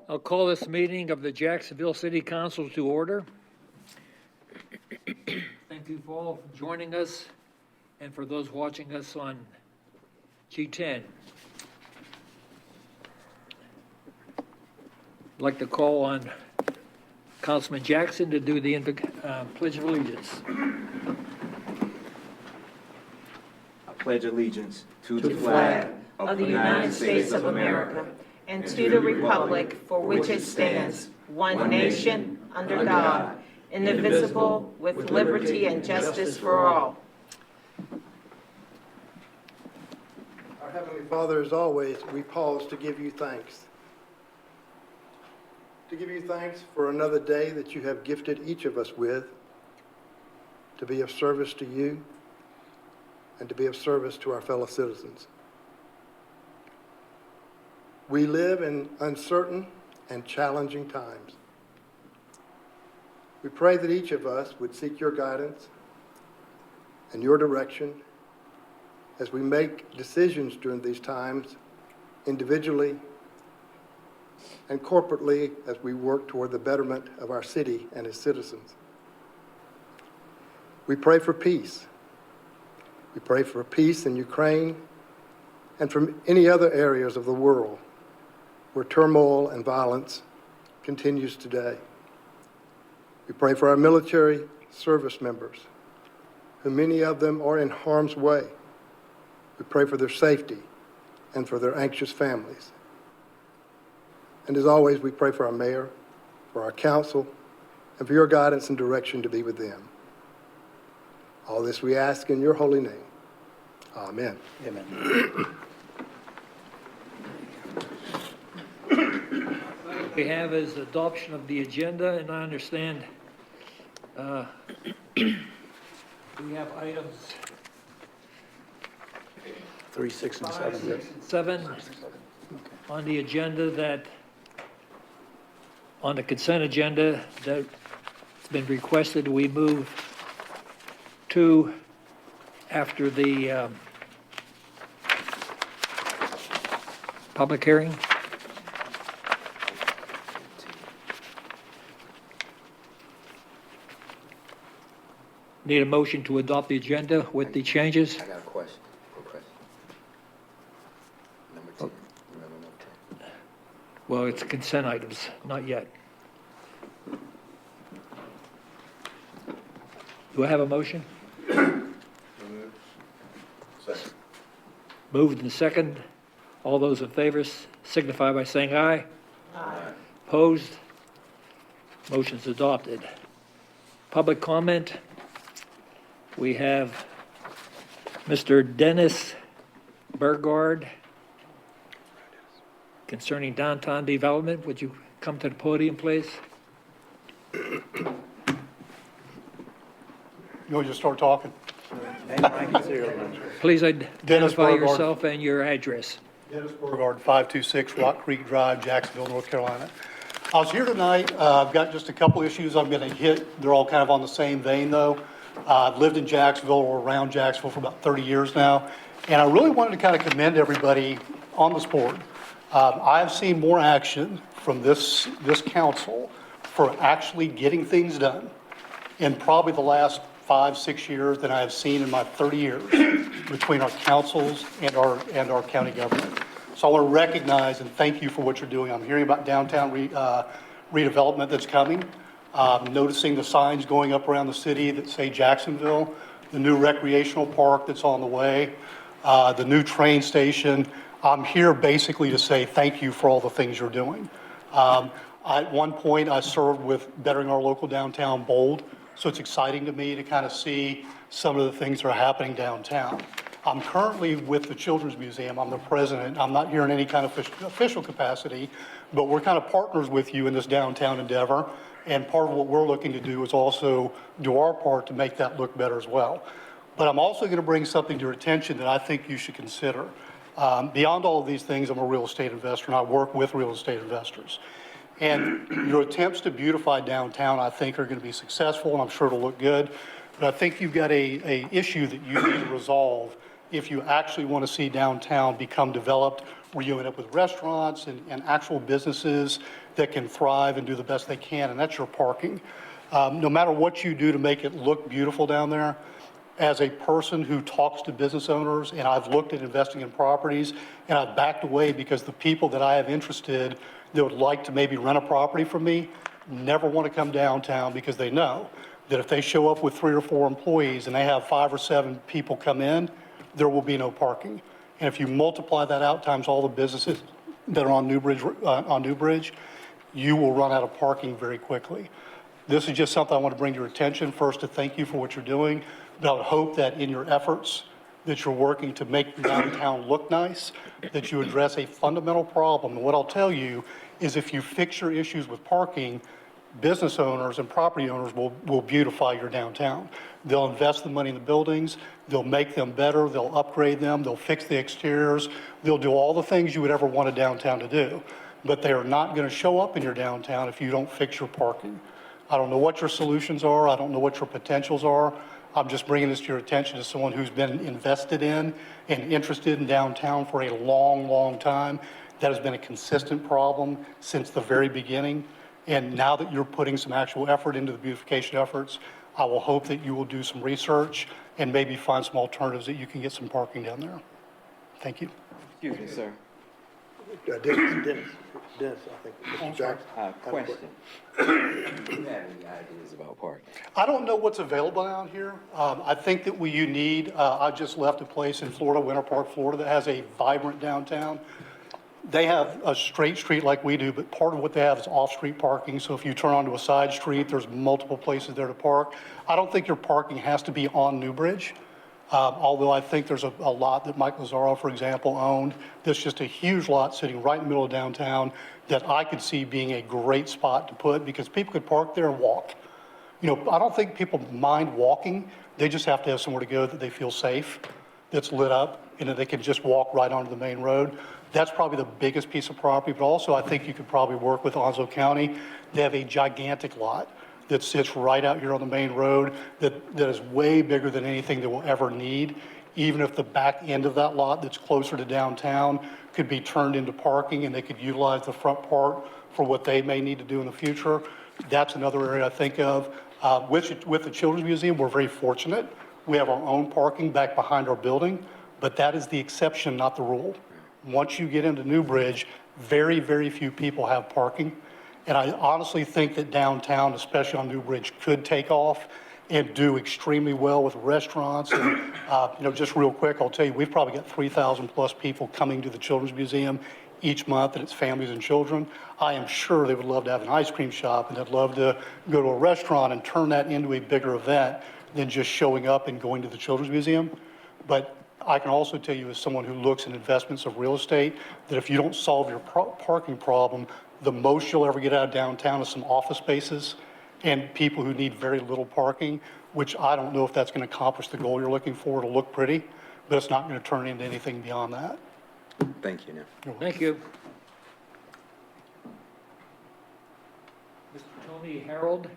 I'll call this meeting of the Jacksonville City Council to order. Thank you for all for joining us and for those watching us on G10. I'd like to call on Councilman Jackson to do the Pledge of Allegiance. I pledge allegiance to the flag of the United States of America and to the republic for which it stands, one nation, under God, indivisible, with liberty and justice for all. Our Heavenly Father, as always, we pause to give you thanks. To give you thanks for another day that you have gifted each of us with, to be of service to you and to be of service to our fellow citizens. We live in uncertain and challenging times. We pray that each of us would seek your guidance and your direction as we make decisions during these times, individually and corporately, as we work toward the betterment of our city and its citizens. We pray for peace. We pray for peace in Ukraine and from any other areas of the world where turmoil and violence continues today. We pray for our military service members, who many of them are in harm's way. We pray for their safety and for their anxious families. And as always, we pray for our mayor, for our council, and for your guidance and direction to be with them. All this we ask in your holy name. Amen. Amen. We have is adoption of the agenda, and I understand we have items 3, 6, and 5, 7. 6, and 7 on the agenda that, on the consent agenda that's been requested, we move to after the public hearing. Need a motion to adopt the agenda with the changes? I got a question. Number 10. Remember number 10. Well, it's consent items, not yet. Do I have a motion? Second. Moved and second. All those in favor signify by saying aye. Aye. Opposed? Motion's adopted. Public comment. We have Mr. Dennis Burglar concerning downtown development. Would you come to the podium, please? You want to just start talking? Please Dennis identify Burglar. yourself and your address. Dennis Burglar, 526 Rock Creek Drive, Jacksonville, North Carolina. I was here tonight. I've got just a couple issues I'm going to hit. They're all kind of on the same vein, though. I've lived in Jacksonville or around Jacksonville for about 30 years now, and I really wanted to kind of commend everybody on this board. I have seen more action from this council for actually getting things done in probably the last 5-6 years than I have seen in my 30 years between our councils and our county government. So I want to recognize and thank you for what you're doing. I'm hearing about downtown redevelopment that's coming. Noticing the signs going up around the city that say Jacksonville, the new recreational park that's on the way, the new train station. I'm here basically to say thank you for all the things you're doing. At one point, I served with Bettering Our Local Downtown Bold, so it's exciting to me to kind of see some of the things that are happening downtown. I'm currently with the Children's Museum. I'm the president. I'm not here in any kind of official capacity, but we're kind of partners with you in this downtown endeavor. And part of what we're looking to do is also do our part to make that look better as well. But I'm also going to bring something to your attention that I think you should consider. Beyond all of these things, I'm a real estate investor, and I work with real estate investors. And your attempts to beautify downtown, I think, are going to be successful, and I'm sure it'll look good. But I think you've got a issue that you need to resolve if you actually want to see downtown become developed where you end up with restaurants and actual businesses that can thrive and do the best they can, and that's your parking. No matter what you do to make it look beautiful down there, as a person who talks to business owners, and I've looked at investing in properties, and I've backed away because the people that I have interested that would like to maybe rent a property from me never want to come downtown because they know that if they show up with 3 or 4 employees and they have 5 or 7 people come in, there will be no parking. And if you multiply that out times all the businesses that are on Newbridge, you will run out of parking very quickly. This is just something I want to bring to your attention. First, to thank you for what you're doing, but I would hope that in your efforts that you're working to make downtown look nice, that you address a fundamental problem. And what I'll tell you is if you fix your issues with parking, business owners and property owners will beautify your downtown. They'll invest the money in the buildings, they'll make them better, they'll upgrade them, they'll fix the exteriors, they'll do all the things you would ever want a downtown to do. But they are not going to show up in your downtown if you don't fix your parking. I don't know what your solutions are, I don't know what your potentials are. I'm just bringing this to your attention as someone who's been invested in and interested in downtown for a long, long time. That has been a consistent problem since the very beginning. And now that you're putting some actual effort into the beautification efforts, I will hope that you will do some research and maybe find some alternatives that you can get some parking down there. Thank you. Excuse me, sir. Dennis, I think, Mr. Jackson. Question. Do you have any ideas about parking? I don't know what's available down here. I think that what you need, I just left a place in Florida, Winter Park, Florida, that has a vibrant downtown. They have a straight street like we do, but part of what they have is off-street parking. So if you turn onto a side street, there's multiple places there to park. I don't think your parking has to be on Newbridge. Although I think there's a lot that Mike Lazzaro, for example, owned. That's just a huge lot sitting right in the middle of downtown that I could see being a great spot to put because people could park there and walk. You know, I don't think people mind walking. They just have to have somewhere to go that they feel safe, that's lit up, and that they can just walk right onto the main road. That's probably the biggest piece of property, but also I think you could probably work with Onslow County. They have a gigantic lot that sits right out here on the main road that is way bigger than anything that we'll ever need. Even if the back end of that lot that's closer to downtown could be turned into parking and they could utilize the front part for what they may need to do in the future, that's another area I think of. With the Children's Museum, we're very fortunate. We have our own parking back behind our building, but that is the exception, not the rule. Once you get into Newbridge, very, very few people have parking. And I honestly think that downtown, especially on Newbridge, could take off and do extremely well with restaurants. And, just real quick, I'll tell you, we've probably got 3,000 plus people coming to the Children's Museum each month, and it's families and children. I am sure they would love to have an ice cream shop, and they'd love to go to a restaurant and turn that into a bigger event than just showing up and going to the Children's Museum. But I can also tell you, as someone who looks at investments of real estate, that if you don't solve your parking problem, the most you'll ever get out of downtown is some office spaces and people who need very little parking, which I don't know if that's going to accomplish the goal you're looking for to look pretty, but it's not going to turn into anything beyond that. Thank you, Neil. Thank you. Mr. Tony Harold?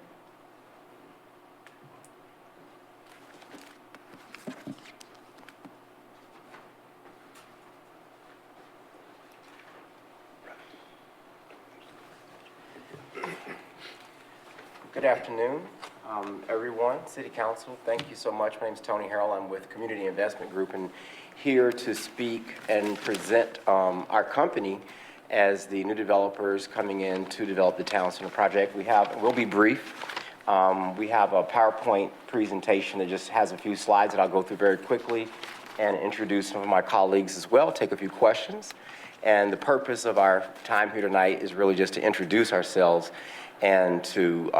Good afternoon, everyone, City Council. Thank you so much. My name is Tony Harrell. I'm with Community Investment Group and here to speak and present our company as the new developers coming in to develop the Town Center project. We'll be brief. We have a PowerPoint presentation that just has a few slides that I'll go through very quickly and introduce some of my colleagues as well, take a few questions. And the purpose of our time here tonight is really just to introduce ourselves and to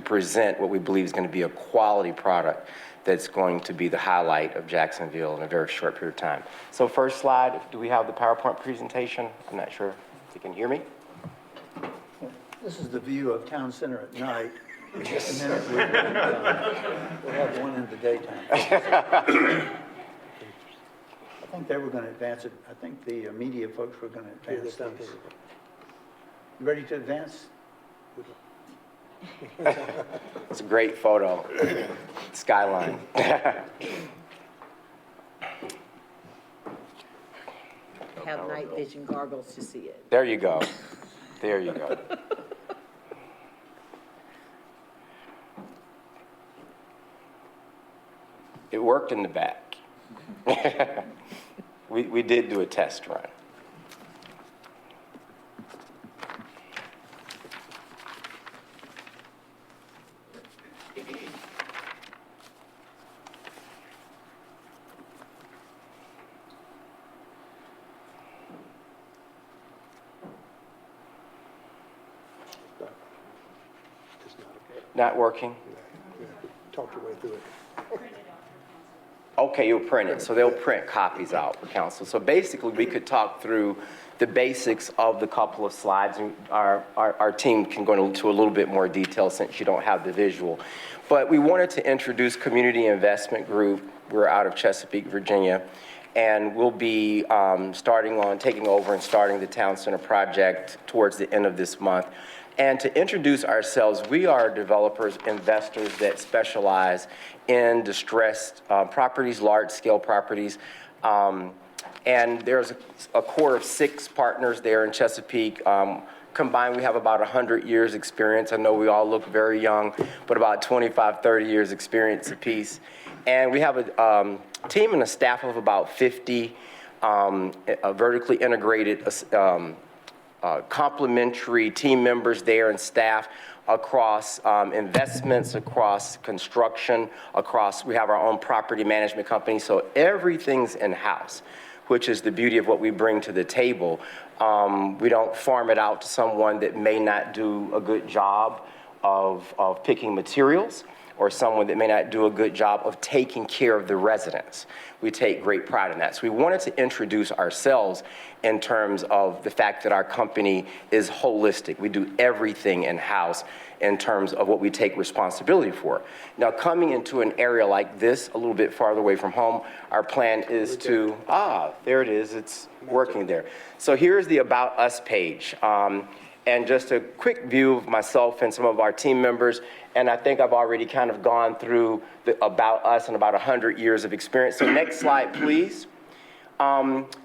present what we believe is going to be a quality product that's going to be the highlight of Jacksonville in a very short period of time. So first slide, do we have the PowerPoint presentation? I'm not sure if you can hear me. This is the view of Town Center at night. In just a minute, we'll have one in the daytime. I think they were going to advance it. I think the media folks were going to advance this. You ready to advance? It's a great photo. Skyline. have night vision goggles to see it. There you go. There you go. It worked in the back. We did do a test run. Not working? Talk your way through it. Okay, you'll print it, so they'll print copies out for council. So basically, we could talk through the basics of the couple of slides, and our team can go into a little bit more detail since you don't have the visual. But we wanted to introduce Community Investment Group. We're out of Chesapeake, Virginia, and we'll be taking over and starting the Town Center project towards the end of this month. And to introduce ourselves, we are developers, investors that specialize in distressed properties, large-scale properties. And there's a core of 6 partners there in Chesapeake. Combined, we have about 100 years experience. I know we all look very young, but about 25, 30 years experience apiece. And we have a team and a staff of about 50 vertically integrated complementary team members there and staff across investments, across construction, we have our own property management company, so everything's in-house, which is the beauty of what we bring to the table. We don't farm it out to someone that may not do a good job of picking materials, or someone that may not do a good job of taking care of the residents. We take great pride in that. So we wanted to introduce ourselves in terms of the fact that our company is holistic. We do everything in-house in terms of what we take responsibility for. Now, coming into an area like this, a little bit farther away from home, our plan is to, there it is, it's working there. So here's the About Us page. And just a quick view of myself and some of our team members. And I think I've already kind of gone through the About Us and about 100 years of experience. So next slide, please,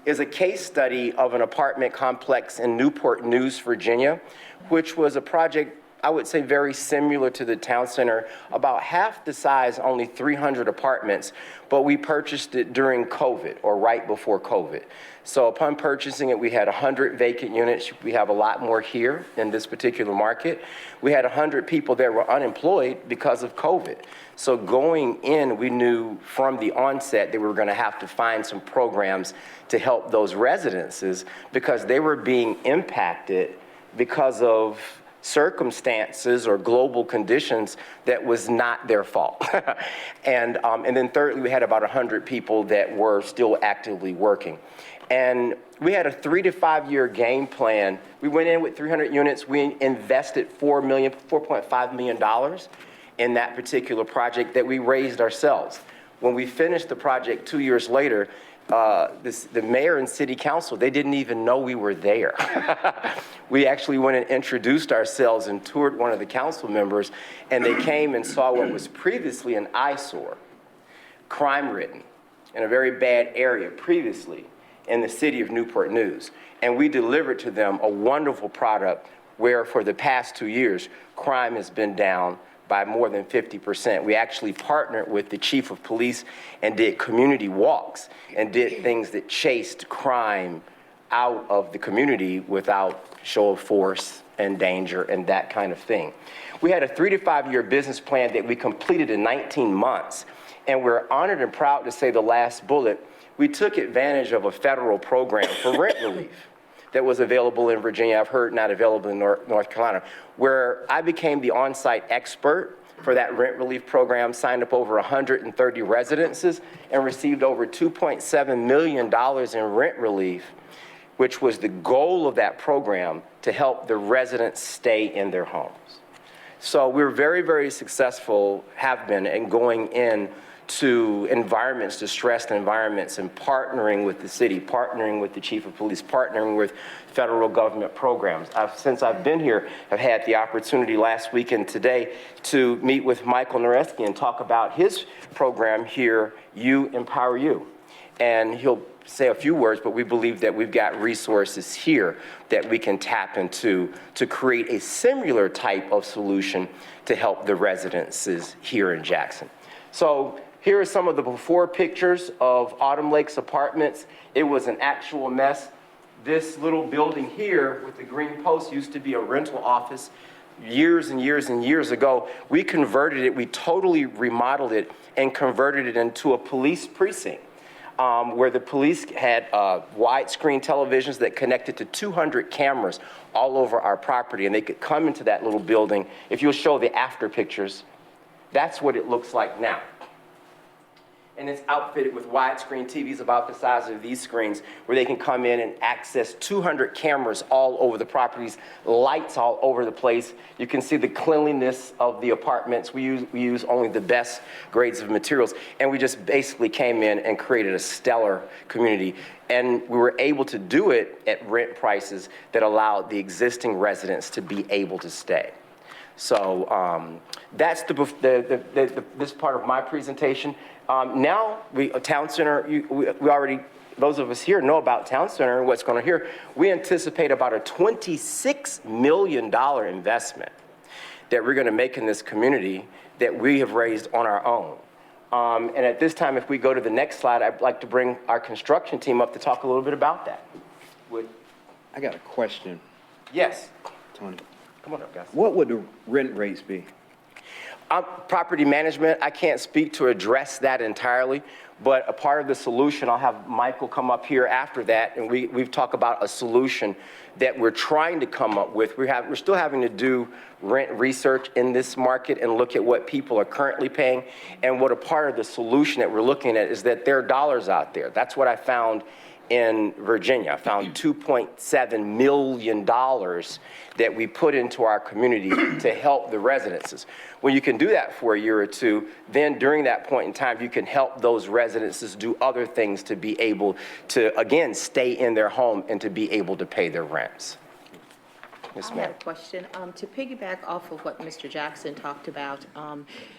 is a case study of an apartment complex in Newport News, Virginia, which was a project, I would say, very similar to the town center, about half the size, only 300 apartments, but we purchased it during COVID, or right before COVID. So upon purchasing it, we had 100 vacant units. We have a lot more here in this particular market. We had 100 people that were unemployed because of COVID. So going in, we knew from the onset that we were gonna have to find some programs to help those residences because they were being impacted because of circumstances or global conditions that was not their fault. And then thirdly, we had about 100 people that were still actively working. And we had a 3 to 5 year game plan. We went in with 300 units. We invested $4.5 million in that particular project that we raised ourselves. When we finished the project 2 years later, the mayor and city council, they didn't even know we were there. We actually went and introduced ourselves and toured one of the council members, and they came and saw what was previously an eyesore, crime-ridden, in a very bad area previously in the city of Newport News. And we delivered to them a wonderful product where for the past 2 years, crime has been down by more than 50%. We actually partnered with the chief of police and did community walks and did things that chased crime out of the community without show of force and danger and that kind of thing. We had a 3 to 5 year business plan that we completed in 19 months. And we're honored and proud to say the last bullet, we took advantage of a federal program for rent relief that was available in Virginia, I've heard not available in North Carolina, where I became the on-site expert for that rent relief program, signed up over 130 residences, and received over $2.7 million in rent relief, which was the goal of that program to help the residents stay in their homes. So we're very, very successful, have been, in going in to environments, distressed environments, and partnering with the city, partnering with the chief of police, partnering with federal government programs. Since I've been here, I've had the opportunity last week and today to meet with Michael Nareski and talk about his program here, You Empower You. and he'll say a few words, but we believe that we've got resources here that we can tap into to create a similar type of solution to help the residences here in Jackson. So here are some of the before pictures of Autumn Lakes Apartments. It was an actual mess. This little building here with the green post used to be a rental office years and years and years ago. We converted it, we totally remodeled it and converted it into a police precinct. Where the police had widescreen televisions that connected to 200 cameras all over our property, and they could come into that little building. If you'll show the after pictures, that's what it looks like now. And it's outfitted with widescreen TVs about the size of these screens, where they can come in and access 200 cameras all over the properties, lights all over the place. You can see the cleanliness of the apartments. We use only the best grades of materials, and we just basically came in and created a stellar community. And we were able to do it at rent prices that allowed the existing residents to be able to stay. So that's this part of my presentation. Now, Town Center, we already, those of us here know about Town Center and what's going on here. We anticipate about a $26 million investment that we're going to make in this community that we have raised on our own. And at this time, if we go to the next slide, I'd like to bring our construction team up to talk a little bit about that. I got a question, Yes. Tony. Come on up, guys. What would the rent rates be? Property management, I can't speak to address that entirely, but a part of the solution, I'll have Michael come up here after that, and we've talked about a solution that we're trying to come up with. We're still having to do rent research in this market and look at what people are currently paying, and what a part of the solution that we're looking at is that there are dollars out there. That's what I found in Virginia. I found $2.7 million that we put into our community to help the residences. When you can do that for a year or two, then during that point in time, you can help those residences do other things to be able to, again, stay in their home and to be able to pay their rents. Yes, I ma'am. have a question. To piggyback off of what Mr. Jackson talked about,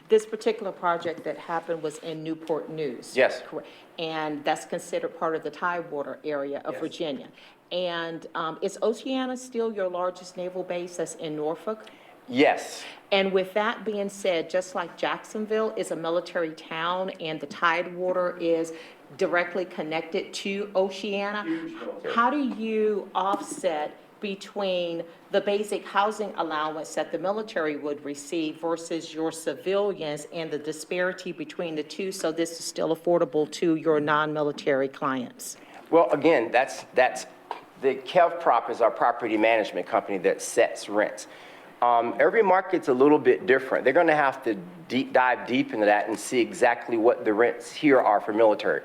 this particular project that happened was in Newport News. Yes. Correct. And that's considered part of the Tidewater area of Yes. Virginia. And is Oceana still your largest naval base that's in Norfolk? Yes. And with that being said, just like Jacksonville is a military town and the Tidewater is directly connected to Oceana, how do you offset between the basic housing allowance that the military would receive versus your civilians and the disparity between the two, so this is still affordable to your non-military clients? Well, again, that's the KevProp is our property management company that sets rents. Every market's a little bit different. They're going to have to dive deep into that and see exactly what the rents here are for military.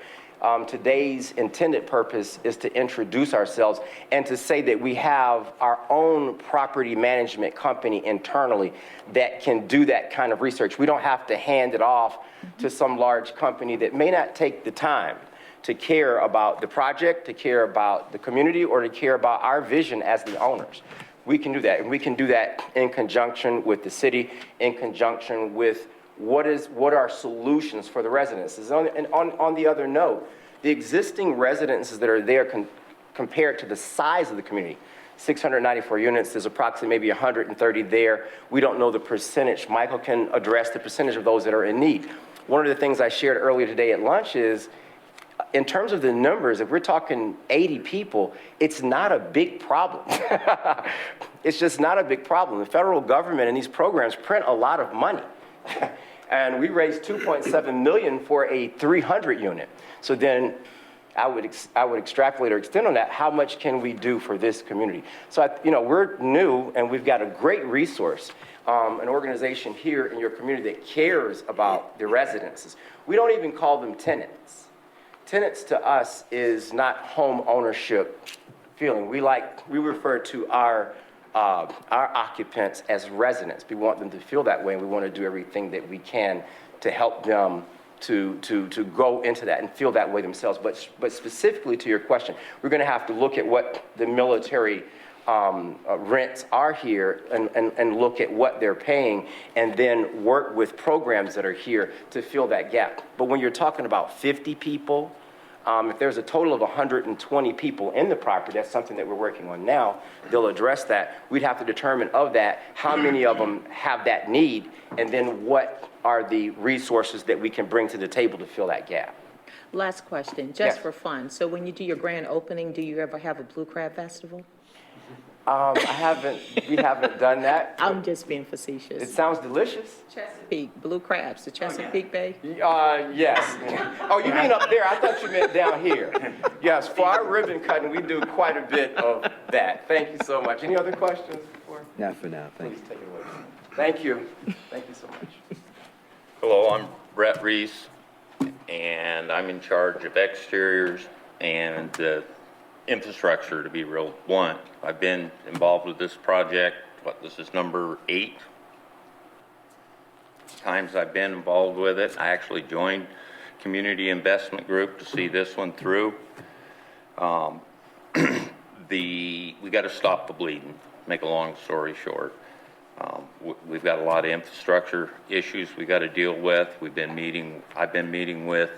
Today's intended purpose is to introduce ourselves and to say that we have our own property management company internally that can do that kind of research. We don't have to hand it off to some large company that may not take the time to care about the project, to care about the community, or to care about our vision as the owners. We can do that, and we can do that in conjunction with the city, in conjunction with what are solutions for the residences. And on the other note, the existing residences that are there compared to the size of the community, 694 units, there's approximately maybe 130 there. We don't know the percentage. Michael can address the percentage of those that are in need. One of the things I shared earlier today at lunch is, in terms of the numbers, if we're talking 80 people, it's not a big problem. It's just not a big problem. The federal government and these programs print a lot of money. And we raised $2.7 million for a 300 unit. So then I would extrapolate or extend on that, how much can we do for this community? So, we're new and we've got a great resource, an organization here in your community that cares about the residences. We don't even call them tenants. Tenants to us is not home ownership feeling. We refer to our occupants as residents. We want them to feel that way, and we want to do everything that we can to help them to go into that and feel that way themselves. But specifically to your question, we're going to have to look at what the military rents are here and look at what they're paying, and then work with programs that are here to fill that gap. But when you're talking about 50 people, If there's a total of 120 people in the property, that's something that we're working on now, they'll address that. We'd have to determine of that, how many of them have that need, and then what are the resources that we can bring to the table to fill that gap. Last question, just Yes. for fun. So when you do your grand opening, do you ever have a Blue Crab Festival? We haven't done that. I'm just being It facetious. sounds delicious. Chesapeake, Blue Crabs, the Chesapeake Bay? Yes. Oh, you mean up there? I thought you meant down here. Yes, for our ribbon cutting, we do quite a bit of that. Thank you so much. Any other questions? Not for now, thank you. Please take it away. Thank you. Thank you so much. Hello, I'm Brett Reese, and I'm in charge of exteriors and infrastructure, to be real blunt. I've been involved with this project, this is number 8 times I've been involved with it. I actually joined Community Investment Group to see this one through. We got to stop the bleeding, make a long story short. We've got a lot of infrastructure issues we got to deal with. I've been meeting with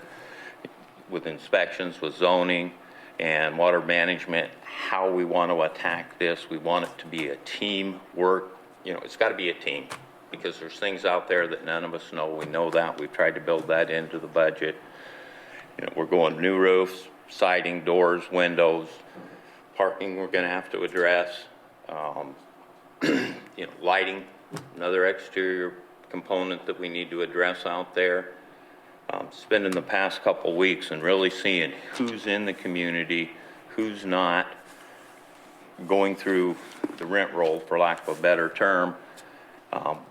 inspections, with zoning and water management, how we want to attack this. We want it to be a team work. You know, it's got to be a team, because there's things out there that none of us know. We know that. We've tried to build that into the budget. You know, we're going new roofs, siding, doors, windows, parking we're going to have to address. You know, lighting, another exterior component that we need to address out there. Spending the past couple weeks and really seeing who's in the community, who's not, going through the rent roll, for lack of a better term.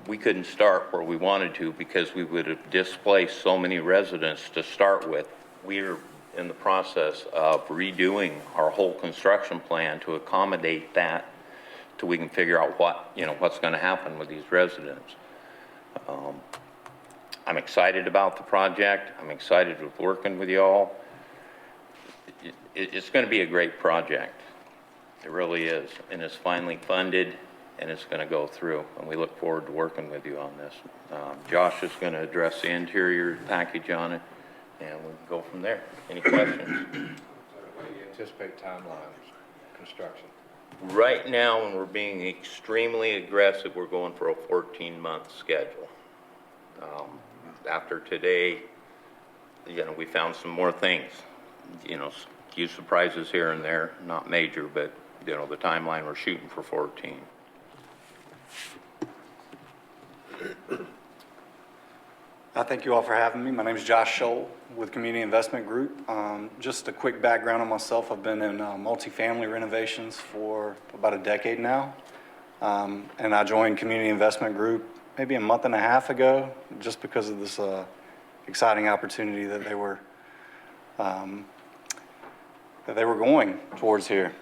We couldn't start where we wanted to because we would have displaced so many residents to start with. We're in the process of redoing our whole construction plan to accommodate that, till we can figure out what's going to happen with these residents. I'm excited about the project. I'm excited with working with y'all. It's going to be a great project. It really is. And it's finally funded, and it's going to go through. And we look forward to working with you on this. Josh is going to address the interior package on it, and we can go from there. Any questions? What do you anticipate timelines, construction? Right now, when we're being extremely aggressive, we're going for a 14-month schedule. After today, we found some more things, a few surprises here and there, not major, but, the timeline we're shooting for 14. Thank you all for having me. My name is Josh Scholl with Community Investment Group. Just a quick background on myself. I've been in multifamily renovations for about a decade now. And I joined Community Investment Group maybe a month and a half ago, just because of this exciting opportunity that they were going towards here.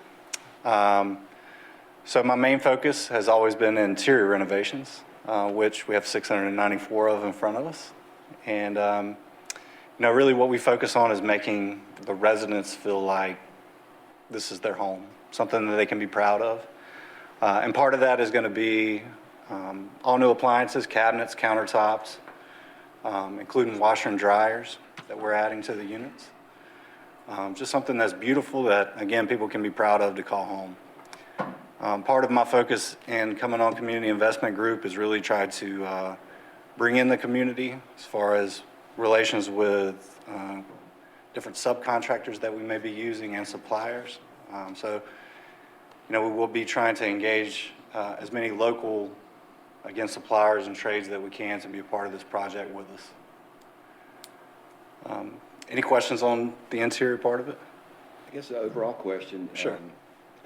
So my main focus has always been interior renovations, which we have 694 of in front of us. And really what we focus on is making the residents feel like this is their home, something that they can be proud of. And part of that is going to be all new appliances, cabinets, countertops, including washer and dryers that we're adding to the units. Just something that's beautiful that, again, people can be proud of to call home. Part of my focus in coming on Community Investment Group is really try to bring in the community as far as relations with different subcontractors that we may be using and suppliers. So we will be trying to engage as many local, again, suppliers and trades that we can to be a part of this project with us. Any questions on the interior part of it? I guess the overall question. Sure.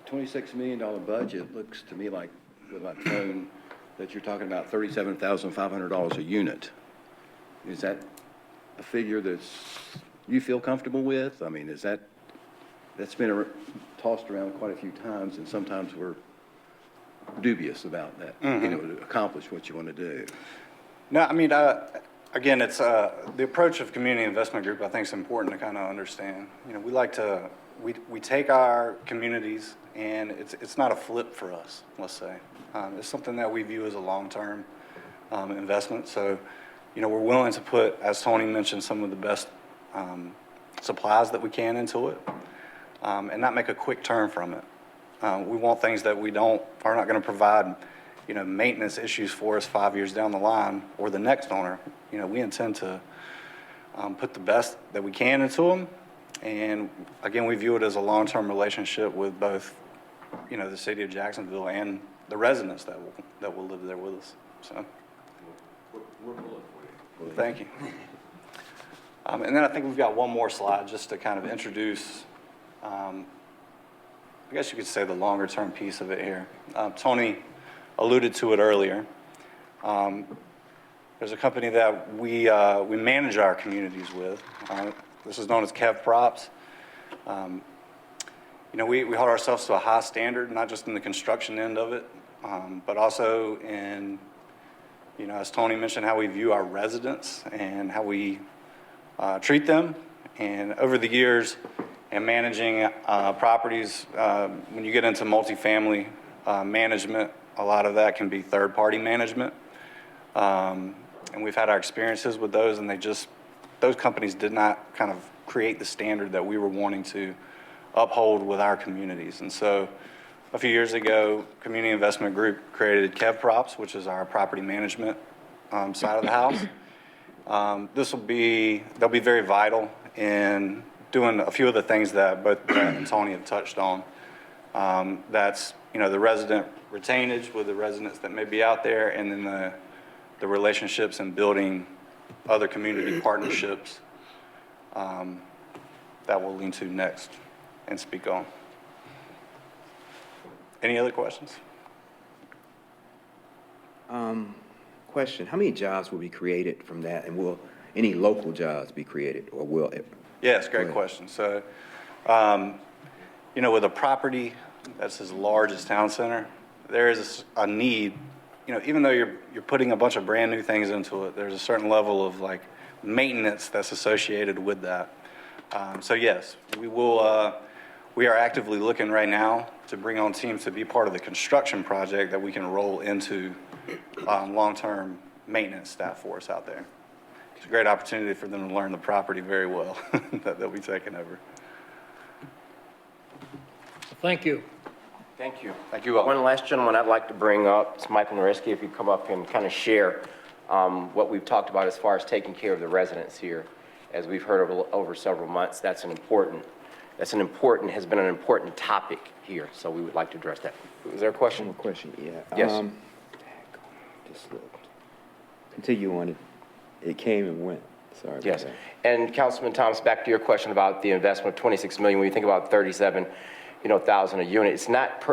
The $26 million budget looks to me like, with my tone, that you're talking about $37,500 a unit. Is that a figure that's you feel comfortable with? I mean, that's been tossed around quite a few times, and sometimes we're dubious about that, to accomplish what you want to do. No, I mean, again, it's the approach of Community Investment Group. I think is important to kind of understand. We like to we take our communities, and it's not a flip for us. Let's say it's something that we view as a long-term investment. So, we're willing to put, as Tony mentioned, some of the best supplies that we can into it, and not make a quick turn from it. We want things that are not going to provide, maintenance issues for us 5 years down the line or the next owner. We intend to put the best that we can into them. And again, we view it as a long-term relationship with both, the city of Jacksonville and the residents that will live there with us. So, thank you. And then I think we've got one more slide just to kind of introduce, I guess you could say, the longer-term piece of it here. Tony alluded to it earlier. There's a company that we manage our communities with. This is known as Kev Props. We hold ourselves to a high standard, not just in the construction end of it, but also in, as Tony mentioned, how we view our residents and how we treat them. And over the years, and managing properties, when you get into multifamily management, a lot of that can be third-party management. And we've had our experiences with those, and those companies did not kind of create the standard that we were wanting to uphold with our communities. And so a few years ago, Community Investment Group created Kev Props, which is our property management side of the house. They'll be very vital in doing a few of the things that both Brett and Tony have touched on. That's, the resident retainage with the residents that may be out there, and then the relationships and building other community partnerships that we'll lean to next and speak on. Any other questions? Question, how many jobs will be created from that, and will any local jobs be created, or will it? Yes, great question. So, with a property that's as large as Town Center, there is a need, even though you're putting a bunch of brand new things into it, there's a certain level of maintenance that's associated with that. So yes, we are actively looking right now to bring on teams to be part of the construction project that we can roll into long-term maintenance staff for us out there. It's a great opportunity for them to learn the property very well that they'll be taking over. Thank you. Thank you. Thank you all. One last gentleman I'd like to bring up is Michael Nareski, if you come up and kind of share what we've talked about as far as taking care of the residents here. As we've heard over several months, has been an important topic here, so we would like to address that. Is there a question? One question, yeah. Yes. Just looked. Continue on it. It came and went. Sorry about Yes. that. And Councilman Thomas, back to your question about the investment of $26 million. When you think about 37,000 a unit, it's not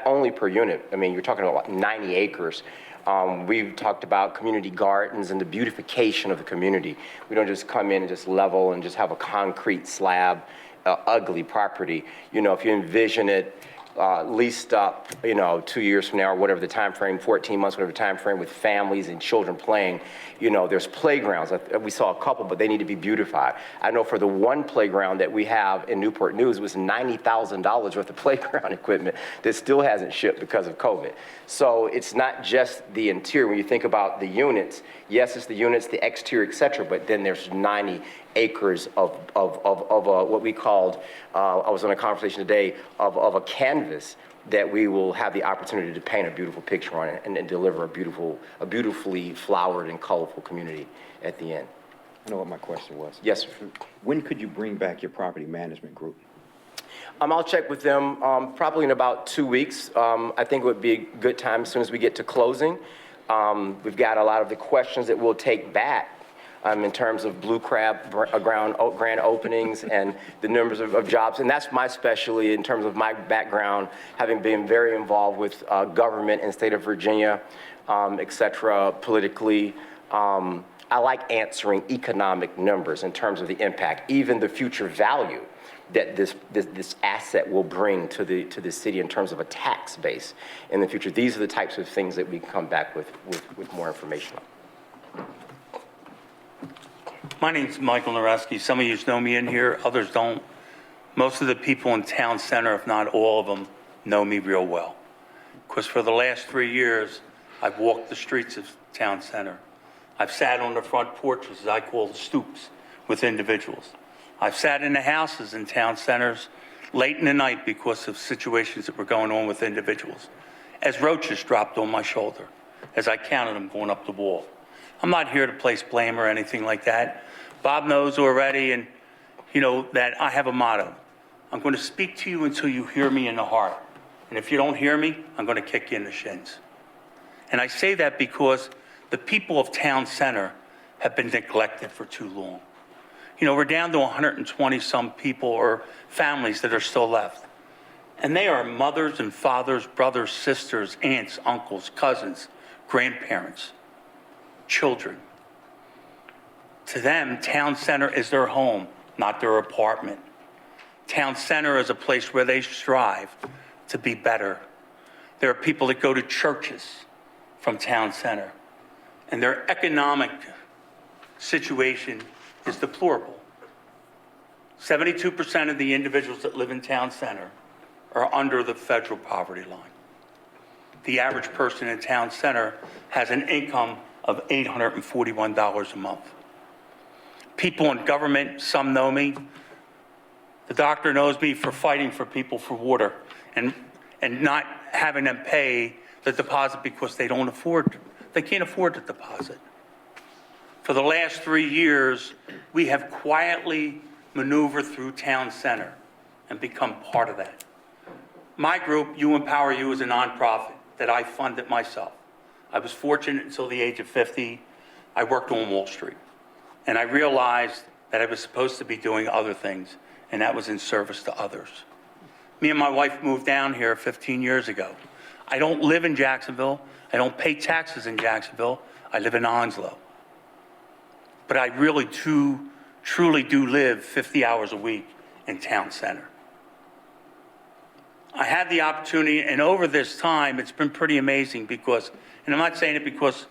only per unit. I mean, you're talking about 90 acres. We've talked about community gardens and the beautification of the community. We don't just come in and just level and just have a concrete slab, ugly property. If you envision it leased up, 2 years from now, or whatever the time frame, 14 months, whatever the time frame, with families and children playing, there's playgrounds. We saw a couple, but they need to be beautified. I know for the one playground that we have in Newport News, it was $90,000 worth of playground equipment that still hasn't shipped because of COVID. So it's not just the interior. When you think about the units, yes, it's the units, the exterior, et cetera, but then there's 90 acres of what we called, I was on a conversation today, of a canvas that we will have the opportunity to paint a beautiful picture on it and deliver a beautifully flowered and colorful community at the end. I know what my question was. Yes, sir. When could you bring back your property management group? I'll check with them probably in about 2 weeks. I think it would be a good time as soon as we get to closing. We've got a lot of the questions that we'll take back in terms of blue crab grand openings and the numbers of jobs. And that's my specialty in terms of my background, having been very involved with government in the state of Virginia, et cetera, politically. I like answering economic numbers in terms of the impact, even the future value that this asset will bring to the city in terms of a tax base in the future. These are the types of things that we can come back with more information on. My name's Michael Nareski. Some of you know me in here, others don't. Most of the people in Town Center, if not all of them, know me real well. Because for the last 3 years, I've walked the streets of Town Center. I've sat on the front porches, as I call the stoops, with individuals. I've sat in the houses in town centers late in the night because of situations that were going on with individuals, as roaches dropped on my shoulder, as I counted them going up the wall. I'm not here to place blame or anything like that. Bob knows already, and you know that I have a motto. I'm going to speak to you until you hear me in the heart. And if you don't hear me, I'm going to kick you in the shins. And I say that because the people of town center have been neglected for too long. You know, we're down to 120 some people or families that are still left. And they are mothers and fathers, brothers, sisters, aunts, uncles, cousins, grandparents, children. To them, town center is their home, not their apartment. Town center is a place where they strive to be better. There are people that go to churches from town center, and their economic situation is deplorable. 72% of the individuals that live in town center are under the federal poverty line. The average person in town center has an income of $841 a month. People in government, some know me. The doctor knows me for fighting for people for water and not having them pay the deposit because they can't afford the deposit. For the last 3 years, we have quietly maneuvered through town center and become part of that. My group, You Empower You, is a nonprofit that I funded myself. I was fortunate until the age of 50. I worked on Wall Street, and I realized that I was supposed to be doing other things, and that was in service to others. Me and my wife moved down here 15 years ago. I don't live in Jacksonville. I don't pay taxes in Jacksonville. I live in Onslow. But I really truly do live 50 hours a week in town center. I had the opportunity, and over this time, it's been pretty amazing because, and I'm not saying it because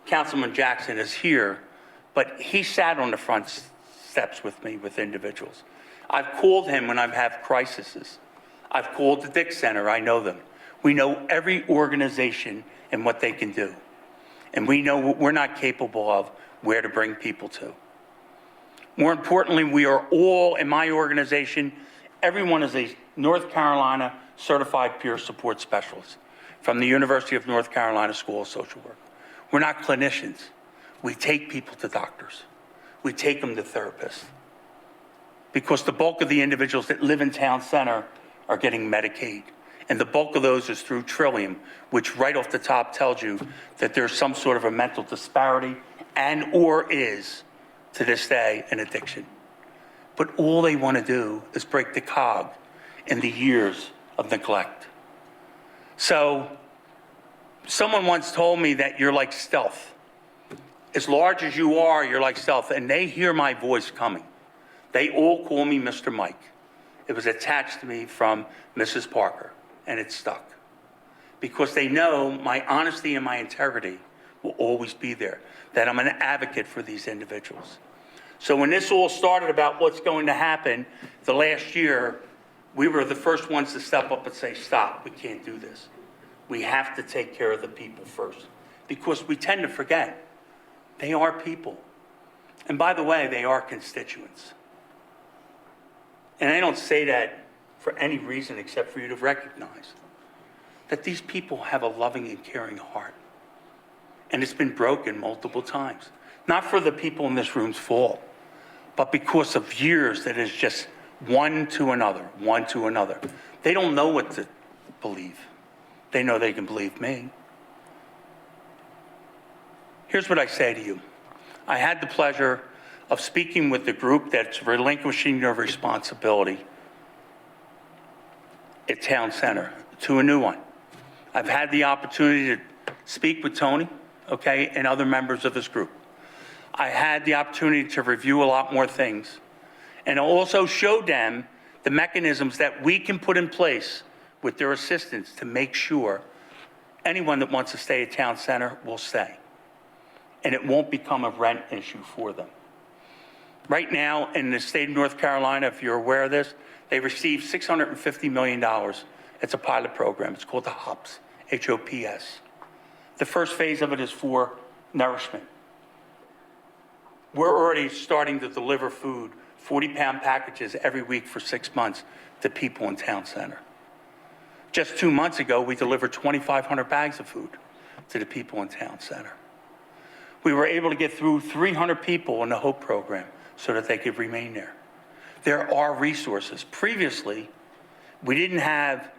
Councilman Jackson is here, but he sat on the front steps with me with individuals. I've called him when I've had crises. I've called the Dick Center. I know them. We know every organization and what they can do. And we know what we're not capable of, where to bring people to. More importantly, we are all, in my organization, everyone is a North Carolina certified peer support specialist from the University of North Carolina School of Social Work. We're not clinicians. We take people to doctors. We take them to therapists. Because the bulk of the individuals that live in town center are getting Medicaid. And the bulk of those is through Trillium, which right off the top tells you that there's some sort of a mental disparity and or is, to this day, an addiction. But all they want to do is break the cog in the years of neglect. So someone once told me that you're like stealth. As large as you are, you're like stealth, and they hear my voice coming. They all call me Mr. Mike. It was attached to me from Mrs. Parker, and it stuck. Because they know my honesty and my integrity will always be there, that I'm an advocate for these individuals. So when this all started about what's going to happen the last year, we were the first ones to step up and say, stop, we can't do this. We have to take care of the people first. Because we tend to forget, they are people. And by the way, they are constituents. And I don't say that for any reason except for you to recognize that these people have a loving and caring heart. And it's been broken multiple times. Not for the people in this room's fault, but because of years that is just one to another. They don't know what to believe. They know they can believe me. Here's what I say to you. I had the pleasure of speaking with the group that's relinquishing their responsibility at Town Center to a new one. I've had the opportunity to speak with Tony, okay, and other members of this group. I had the opportunity to review a lot more things and also show them the mechanisms that we can put in place with their assistance to make sure anyone that wants to stay at Town Center will stay. And it won't become a rent issue for them. Right now, in the state of North Carolina, if you're aware of this, they received $650 million. It's a pilot program. It's called the HOPS, H-O-P-S. The first phase of it is for nourishment. We're already starting to deliver food 40-pound packages every week for 6 months to people in town center. Just 2 months ago, we delivered 2,500 bags of food to the people in town center. We were able to get through 300 people in the HOPE program so that they could remain there. There are resources. Previously, we didn't have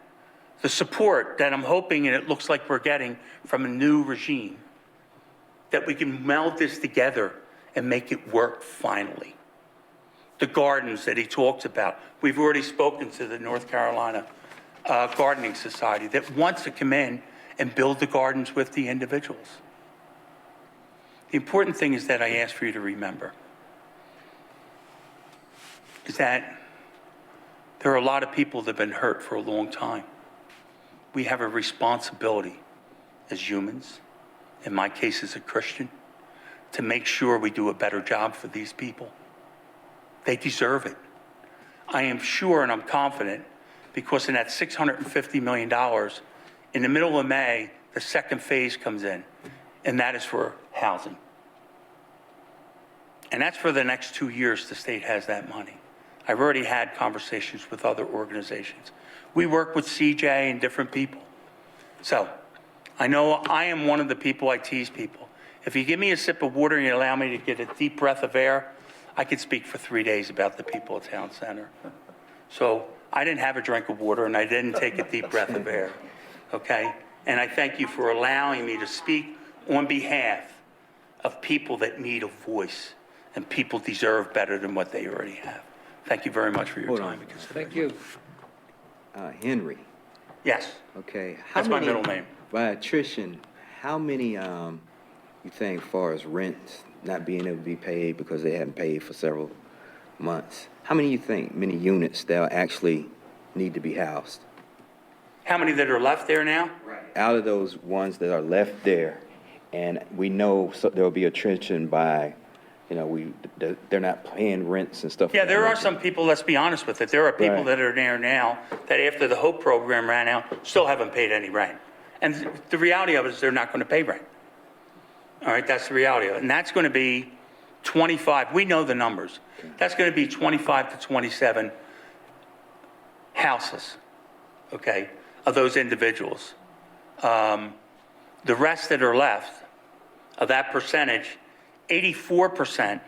the support that I'm hoping, and it looks like we're getting from a new regime, that we can meld this together and make it work finally. The gardens that he talks about, we've already spoken to the North Carolina Gardening Society that wants to come in and build the gardens with the individuals. The important thing is that I ask for you to remember is that there are a lot of people that have been hurt for a long time. We have a responsibility as humans, in my case as a Christian, to make sure we do a better job for these people. They deserve it. I am sure and I'm confident because in that $650 million, in the middle of May, the second phase comes in, and that is for housing. And that's for the next 2 years the state has that money. I've already had conversations with other organizations. We work with CJ and different people. So I know I am one of the people, I tease people. If you give me a sip of water and you allow me to get a deep breath of air, I could speak for 3 days about the people of Town Center. So I didn't have a drink of water and I didn't take a deep breath of air, okay? And I thank you for allowing me to speak on behalf of people that need a voice, and people deserve better than what they already have. Thank you very much for your time and consideration. Thank you. Henry, Yes, okay. that's my middle name. By attrition, how many, you think, far as rent not being able to be paid because they haven't paid for several months, how many you think, many units they'll actually need to be housed? How many that are left there now? Out of those ones that are left there, and we know there'll be attrition by, they're not paying rents and stuff. Yeah, like there that. are some people, let's be honest with it, there are people Right. that are there now that after the HOPE program ran out, still haven't paid any rent. And the reality of it is they're not going to pay rent. All right, that's the reality of it. And that's going to be 25, we know the numbers. That's going to be 25 to 27 houses, okay, of those individuals. The rest that are left of that percentage, 84%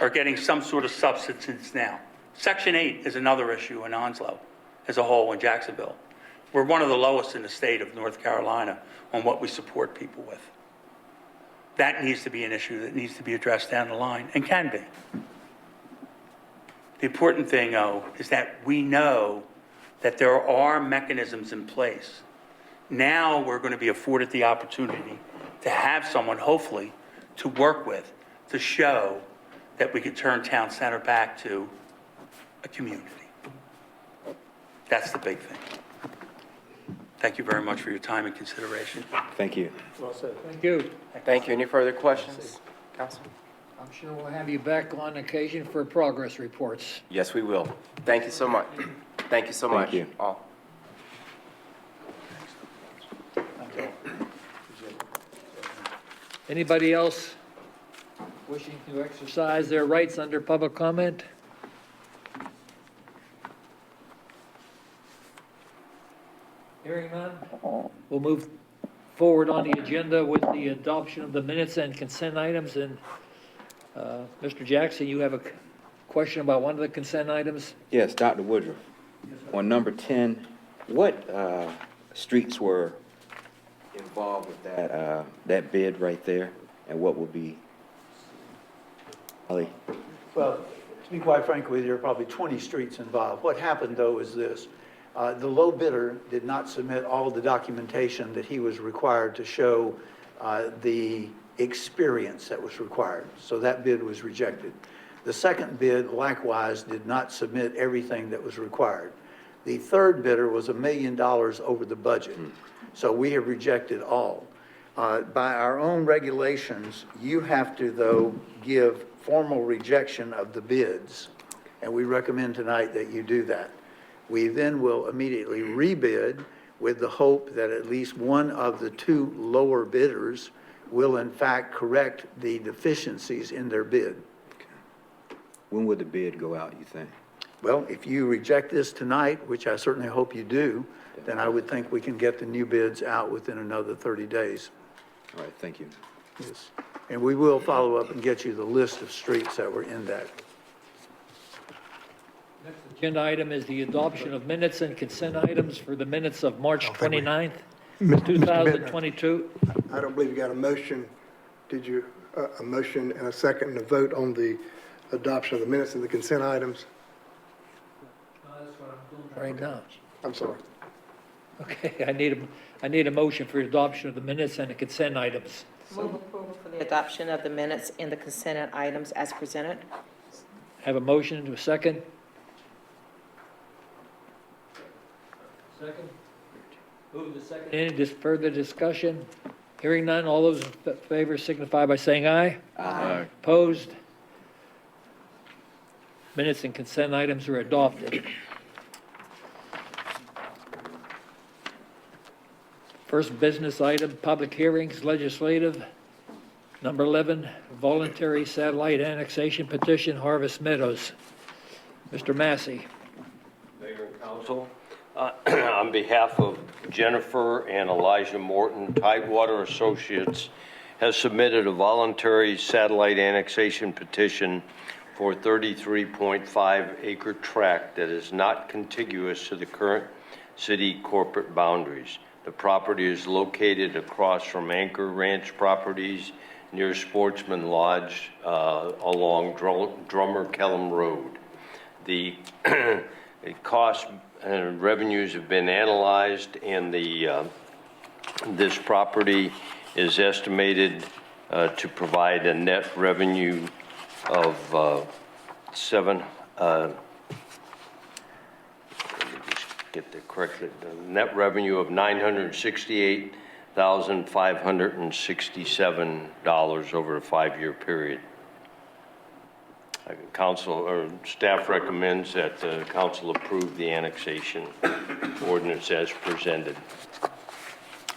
are getting some sort of subsistence now. Section 8 is another issue in Onslow as a whole in Jacksonville. We're one of the lowest in the state of North Carolina on what we support people with. That needs to be an issue that needs to be addressed down the line, and can be. The important thing, though, is that we know that there are mechanisms in place. Now we're going to be afforded the opportunity to have someone, hopefully, to work with, to show that we could turn Town Center back to a community. That's the big thing. Thank you very much for your time and consideration. Thank you. Well said. Thank you. Thank you. Any further questions, Council? I'm sure we'll have you back on occasion for progress reports. Yes, we will. Thank you so much. Thank you so much. Thank you. All. Anybody else wishing to exercise their rights under public comment? Hearing none, we'll move forward on the agenda with the adoption of the minutes and consent items. And Mr. Jackson, you have a question about one of the consent items? Yes, Dr. Woodruff. On number 10, what streets were involved with that bid right there, and what will be? Ali? Well, to be quite frank with you, there are probably 20 streets involved. What happened, though, is this. The low bidder did not submit all the documentation that he was required to show the experience that was required. So that bid was rejected. The second bid, likewise, did not submit everything that was required. The third bidder was $1 million over the budget. So we have rejected all. By our own regulations, you have to, though, give formal rejection of the bids. And we recommend tonight that you do that. We then will immediately rebid with the hope that at least one of the two lower bidders will in fact correct the deficiencies in their bid. When would the bid go out, you think? Well, if you reject this tonight, which I certainly hope you do, then I would think we can get the new bids out within another 30 days. All right, thank you. Yes. And we will follow up and get you the list of streets that were in that. Next agenda item is the adoption of minutes and consent items for the minutes of March 29th, Mr. 2022. I don't believe you got a motion. Did you, a motion and a second and a vote on the adoption of the minutes and the consent items? That's what I'm doing right now. I'm sorry. Okay, I need a motion for adoption of the minutes and the consent items. Move approval for the adoption of the minutes and the consent items as presented. Have a motion to a second? Second. Move the second. Any further discussion? Hearing none, all those in favor signify by saying aye. Aye. Opposed? Minutes and consent items are adopted. First business item, public hearings, legislative. Number 11, voluntary satellite annexation petition, Harvest Meadows. Mr. Massey. Mayor and Council, on behalf of Jennifer and Elijah Morton, Tidewater Associates has submitted a voluntary satellite annexation petition for 33.5 acre tract that is not contiguous to the current city corporate boundaries. The property is located across from Anchor Ranch properties near Sportsman Lodge along Drummer Kellum Road. The cost and revenues have been analyzed, and this property is estimated to provide a net revenue of net revenue of $968,567 over a 5-year period. Council or staff recommends that the council approve the annexation ordinance as presented. I'd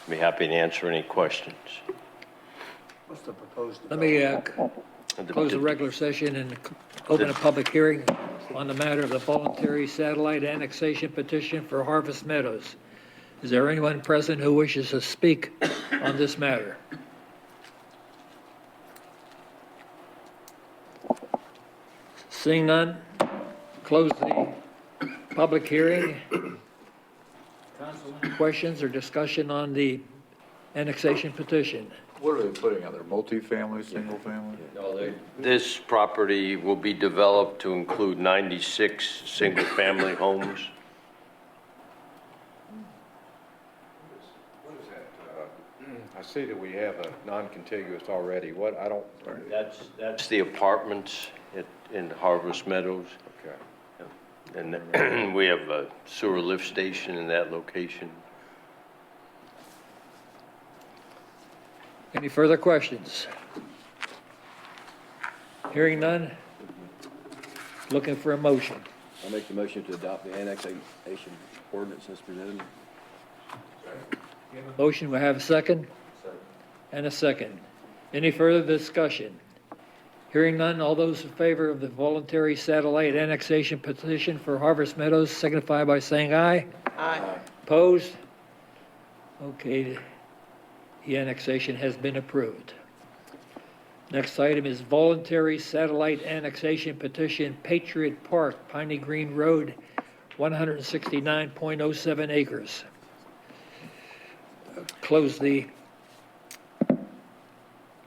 be happy to answer any questions. What's the proposed? Let me close the regular session and open a public hearing on the matter of the voluntary satellite annexation petition for Harvest Meadows. Is there anyone present who wishes to speak on this matter? Seeing none, close the public hearing. Council, any questions or discussion on the annexation petition? What are they putting out there, multifamily, single family? This property will be developed to include 96 single-family homes. What is that? I see that we have a non-contiguous already. What, I don't. That's the apartments in Harvest Meadows. Okay. And we have a sewer lift station in that location. Any further questions? Hearing none, looking for a motion. I'll make the motion to adopt the annexation ordinance as presented. Motion, we have a second? And a second. Any further discussion? Hearing none, all those in favor of the voluntary satellite annexation petition for Harvest Meadows signify by saying aye. Aye. Opposed? Okay, the annexation has been approved. Next item is voluntary satellite annexation petition, Patriot Park, Piney Green Road, 169.07 acres. Close the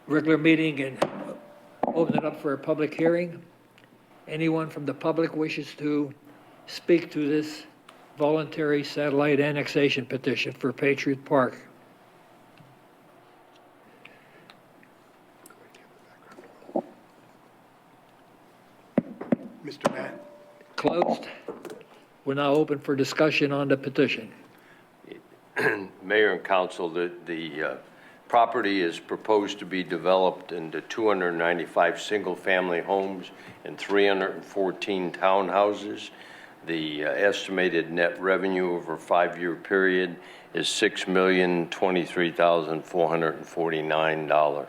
regular meeting and open it up for a public hearing. Anyone from the public wishes to speak to this voluntary satellite annexation petition for Patriot Park? Mr. Matt? Closed. We're now open for discussion on the petition. Mayor and council, the property is proposed to be developed into 295 single-family homes and 314 townhouses. The estimated net revenue over a 5-year period is $6,023,449.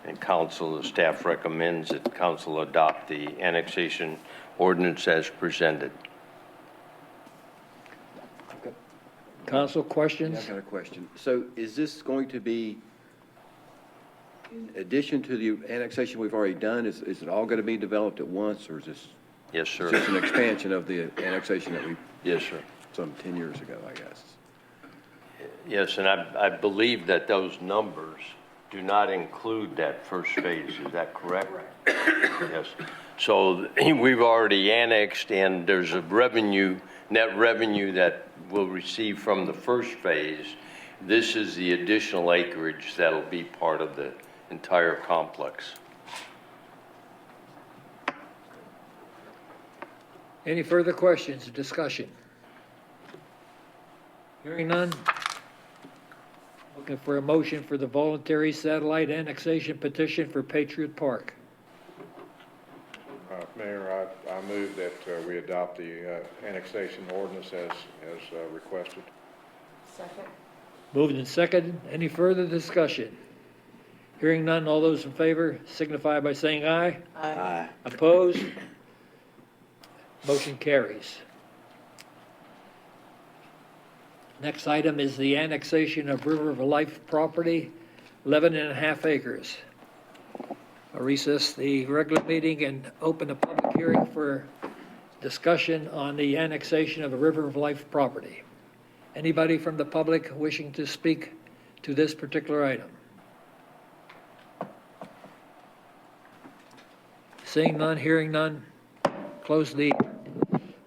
And council, the staff recommends that council adopt the annexation ordinance as presented. Council, Yeah, questions? I've got a question. So is this going to be, in addition to the annexation we've already done, is it all going to be developed at once, or is this Yes, sir. just an expansion of the annexation that we, Yes, sir. some 10 years ago, I guess? Yes, and I believe that those numbers do not include that first phase. Is that correct? Yes. So we've already annexed, and there's a net revenue that we'll receive from the first phase. This is the additional acreage that'll be part of the entire complex. Any further questions, discussion? Hearing none. Looking for a motion for the voluntary satellite annexation petition for Patriot Park. Mayor, I move that we adopt the annexation ordinance as requested. Second. Moved and seconded. Any further discussion? Hearing none, all those in favor signify by saying aye. Aye. Opposed? Motion carries. Next item is the annexation of River of Life property, 11.5 acres. I'll recess the regular meeting and open a public hearing for discussion on the annexation of the River of Life property. Anybody from the public wishing to speak to this particular item? Seeing none, hearing none, close the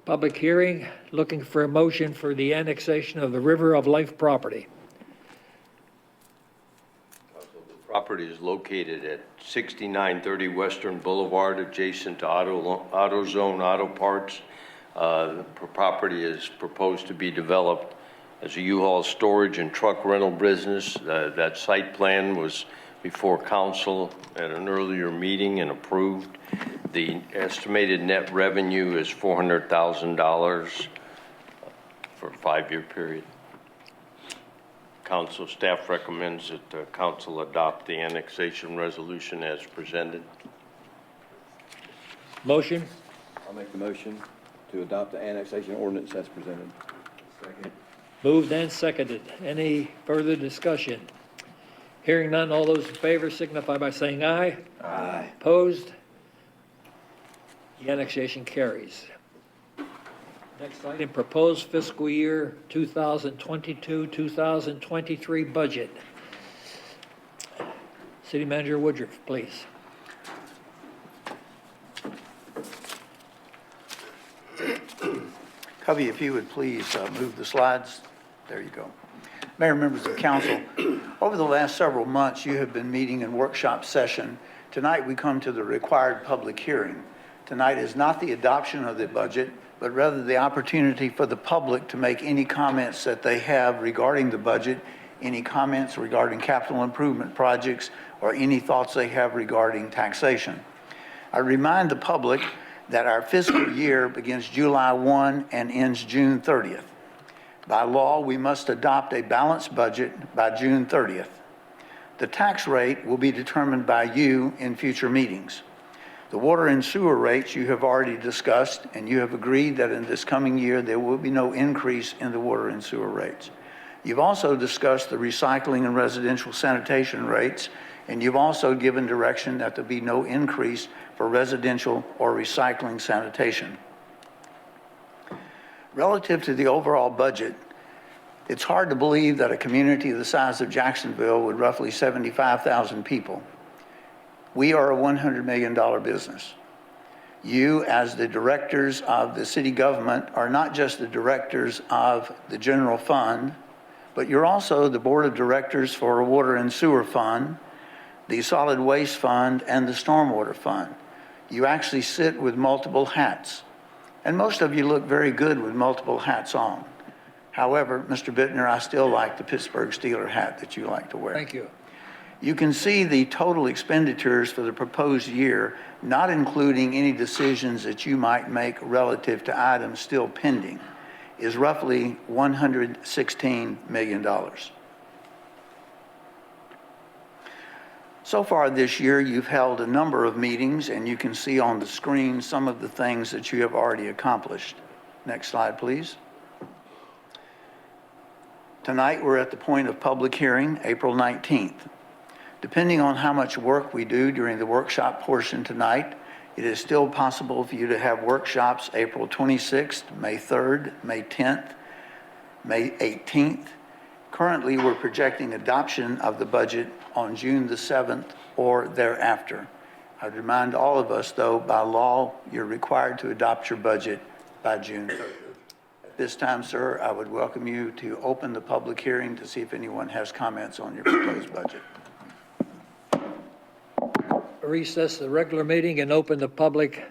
public hearing. Looking for a motion for the annexation of the River of Life property. The property is located at 6930 Western Boulevard, adjacent to AutoZone Auto Parts. The property is proposed to be developed as a U-Haul storage and truck rental business. That site plan was before council at an earlier meeting and approved. The estimated net revenue is $400,000 for a 5-year period. Council staff recommends that the council adopt the annexation resolution as presented. Motion? I'll make the motion to adopt the annexation ordinance as presented. Second. Moved and seconded. Any further discussion? Hearing none, all those in favor signify by saying aye. Aye. Opposed? The annexation carries. Next item, proposed fiscal year 2022-2023 budget. City Manager Woodruff, please. Covey, if you would please move the slides. There you go. Mayor, members of council, over the last several months, you have been meeting in workshop session. Tonight, we come to the required public hearing. Tonight is not the adoption of the budget, but rather the opportunity for the public to make any comments that they have regarding the budget, any comments regarding capital improvement projects, or any thoughts they have regarding taxation. I remind the public that our fiscal year begins July 1 and ends June 30th. By law, we must adopt a balanced budget by June 30th. The tax rate will be determined by you in future meetings. The water and sewer rates you have already discussed, and you have agreed that in this coming year there will be no increase in the water and sewer rates. You've also discussed the recycling and residential sanitation rates, and you've also given direction that there be no increase for residential or recycling sanitation. Relative to the overall budget, it's hard to believe that a community the size of Jacksonville with roughly 75,000 people, we are a $100 million business. You, as the directors of the city government, are not just the directors of the general fund, but you're also the board of directors for a water and sewer fund, the solid waste fund, and the stormwater fund. You actually sit with multiple hats. And most of you look very good with multiple hats on. However, Mr. Bittner, I still like the Pittsburgh Steeler hat that you like to wear. Thank you. You can see the total expenditures for the proposed year, not including any decisions that you might make relative to items still pending, is roughly $116 million. So far this year, you've held a number of meetings, and you can see on the screen some of the things that you have already accomplished. Next slide, please. Tonight, we're at the point of public hearing, April 19th. Depending on how much work we do during the workshop portion tonight, it is still possible for you to have workshops April 26th, May 3rd, May 10th, May 18th. Currently, we're projecting adoption of the budget on June the 7th or thereafter. I'd remind all of us, though, by law, you're required to adopt your budget by June 3rd. At this time, sir, I would welcome you to open the public hearing to see if anyone has comments on your proposed budget. Recess the regular meeting and open the public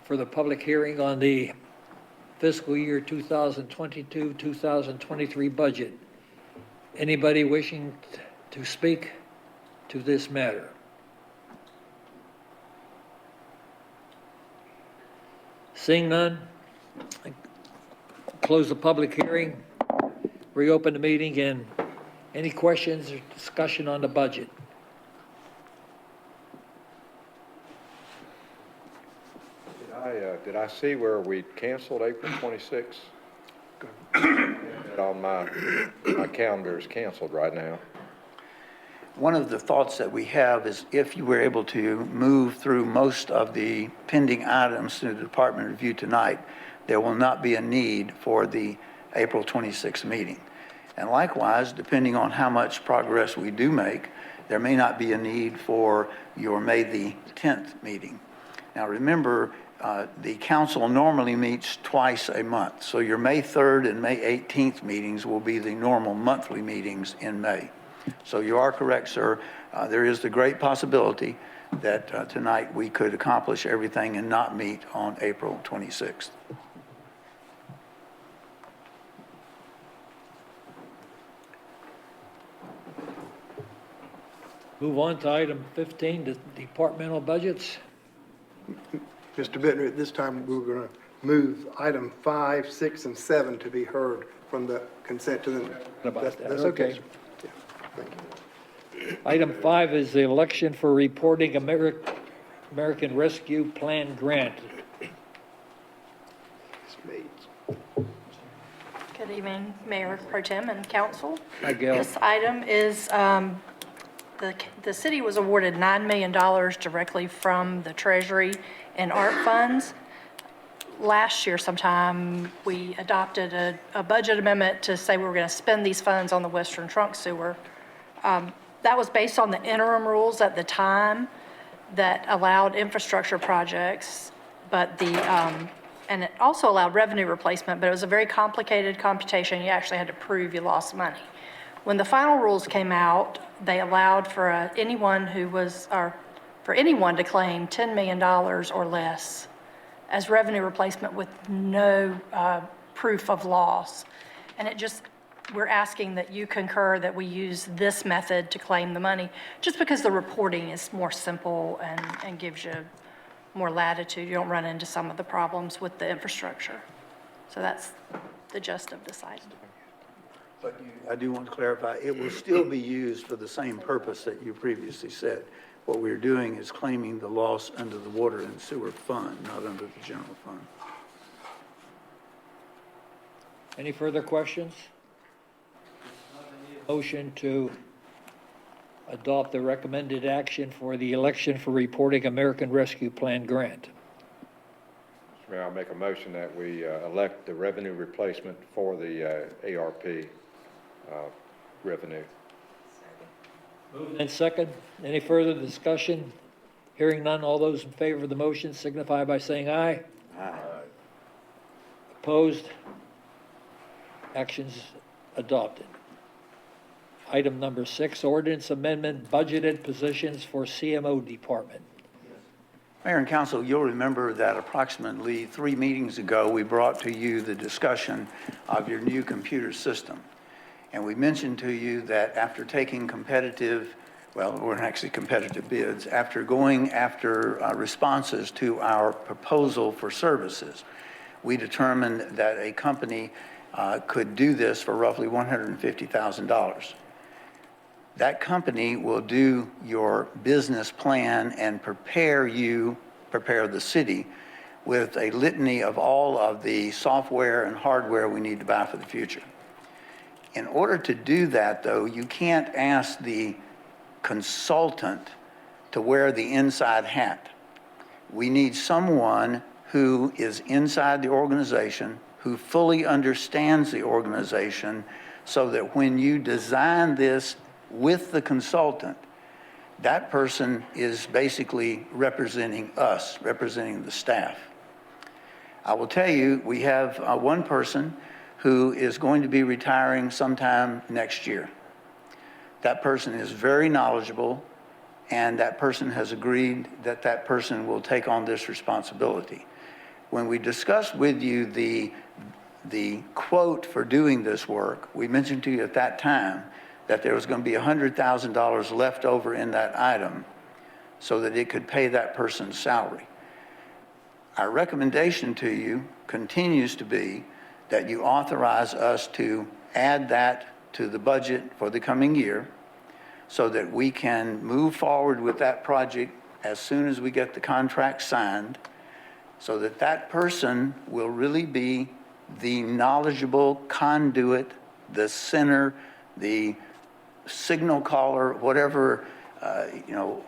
for the public hearing on the fiscal year 2022-2023 budget. Anybody wishing to speak to this matter? Seeing none, close the public hearing, reopen the meeting, and any questions or discussion on the budget? Did I see where we canceled April 26th? On my calendar is canceled right now. One of the thoughts that we have is if you were able to move through most of the pending items through the department review tonight, there will not be a need for the April 26th meeting. And likewise, depending on how much progress we do make, there may not be a need for your May the 10th meeting. Now remember, the council normally meets twice a month, so your May 3rd and May 18th meetings will be the normal monthly meetings in May. So you are correct, sir. There is the great possibility that tonight we could accomplish everything and not meet on April 26th. Move on to item 15, the departmental budgets. Mr. Bittner, at this time, we're going to move item 5, 6, and 7 to be heard from the consent to the... That's okay. Sir. Yeah, thank you. Item 5 is the election for reporting American Rescue Plan grant. Good evening, Mayor Pro Tem and Council. Hi, Gail. This item is, the city was awarded $9 million directly from the Treasury and ARP funds. Last year sometime, we adopted a budget amendment to say we were going to spend these funds on the Western Trunk Sewer. That was based on the interim rules at the time that allowed infrastructure projects, but and it also allowed revenue replacement, but it was a very complicated computation. You actually had to prove you lost money. When the final rules came out, they allowed for anyone to claim $10 million or less as revenue replacement with no proof of loss. And we're asking that you concur that we use this method to claim the money, just because the reporting is more simple and gives you more latitude. You don't run into some of the problems with the infrastructure. So that's the gist of this item. But I do want to clarify, it will still be used for the same purpose that you previously said. What we're doing is claiming the loss under the water and sewer fund, not under the general fund. Any further questions? Motion to adopt the recommended action for the election for reporting American Rescue Plan grant. Mr. Mayor, I'll make a motion that we elect the revenue replacement for the ARP revenue. Moved and second. Any further discussion? Hearing none, all those in favor of the motion signify by saying aye. Aye. Opposed? Actions adopted. Item number 6, ordinance amendment, budgeted positions for CMO department. Mayor and Council, you'll remember that approximately 3 meetings ago, we brought to you the discussion of your new computer system. And we mentioned to you that after taking competitive bids, after going after responses to our proposal for services, we determined that a company could do this for roughly $150,000. That company will do your business plan and prepare the city with a litany of all of the software and hardware we need to buy for the future. In order to do that, though, you can't ask the consultant to wear the inside hat. We need someone who is inside the organization, who fully understands the organization, so that when you design this with the consultant, that person is basically representing us, representing the staff. I will tell you, we have one person who is going to be retiring sometime next year. That person is very knowledgeable, and that person has agreed that that person will take on this responsibility. When we discussed with you the quote for doing this work, we mentioned to you at that time that there was going to be $100,000 left over in that item so that it could pay that person's salary. Our recommendation to you continues to be that you authorize us to add that to the budget for the coming year so that we can move forward with that project as soon as we get the contract signed, so that that person will really be the knowledgeable conduit, the center, the signal caller, whatever,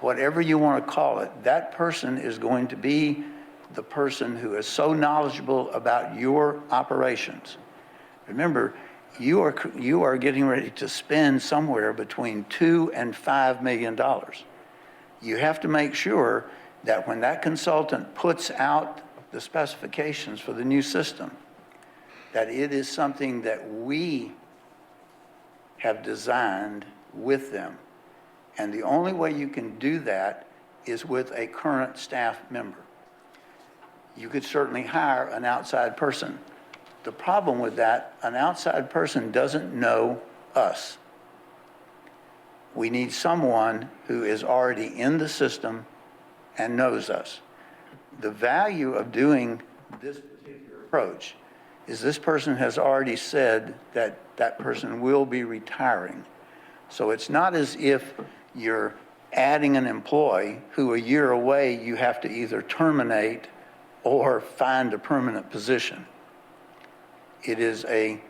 whatever you want to call it. That person is going to be the person who is so knowledgeable about your operations. Remember, you are getting ready to spend somewhere between $2 and $5 million. You have to make sure that when that consultant puts out the specifications for the new system, that it is something that we have designed with them. And the only way you can do that is with a current staff member. You could certainly hire an outside person. The problem with that, an outside person doesn't know us. We need someone who is already in the system and knows us. The value of doing this particular approach is this person has already said that that person will be retiring. So it's not as if you're adding an employee who a year away you have to either terminate or find a permanent position. It is a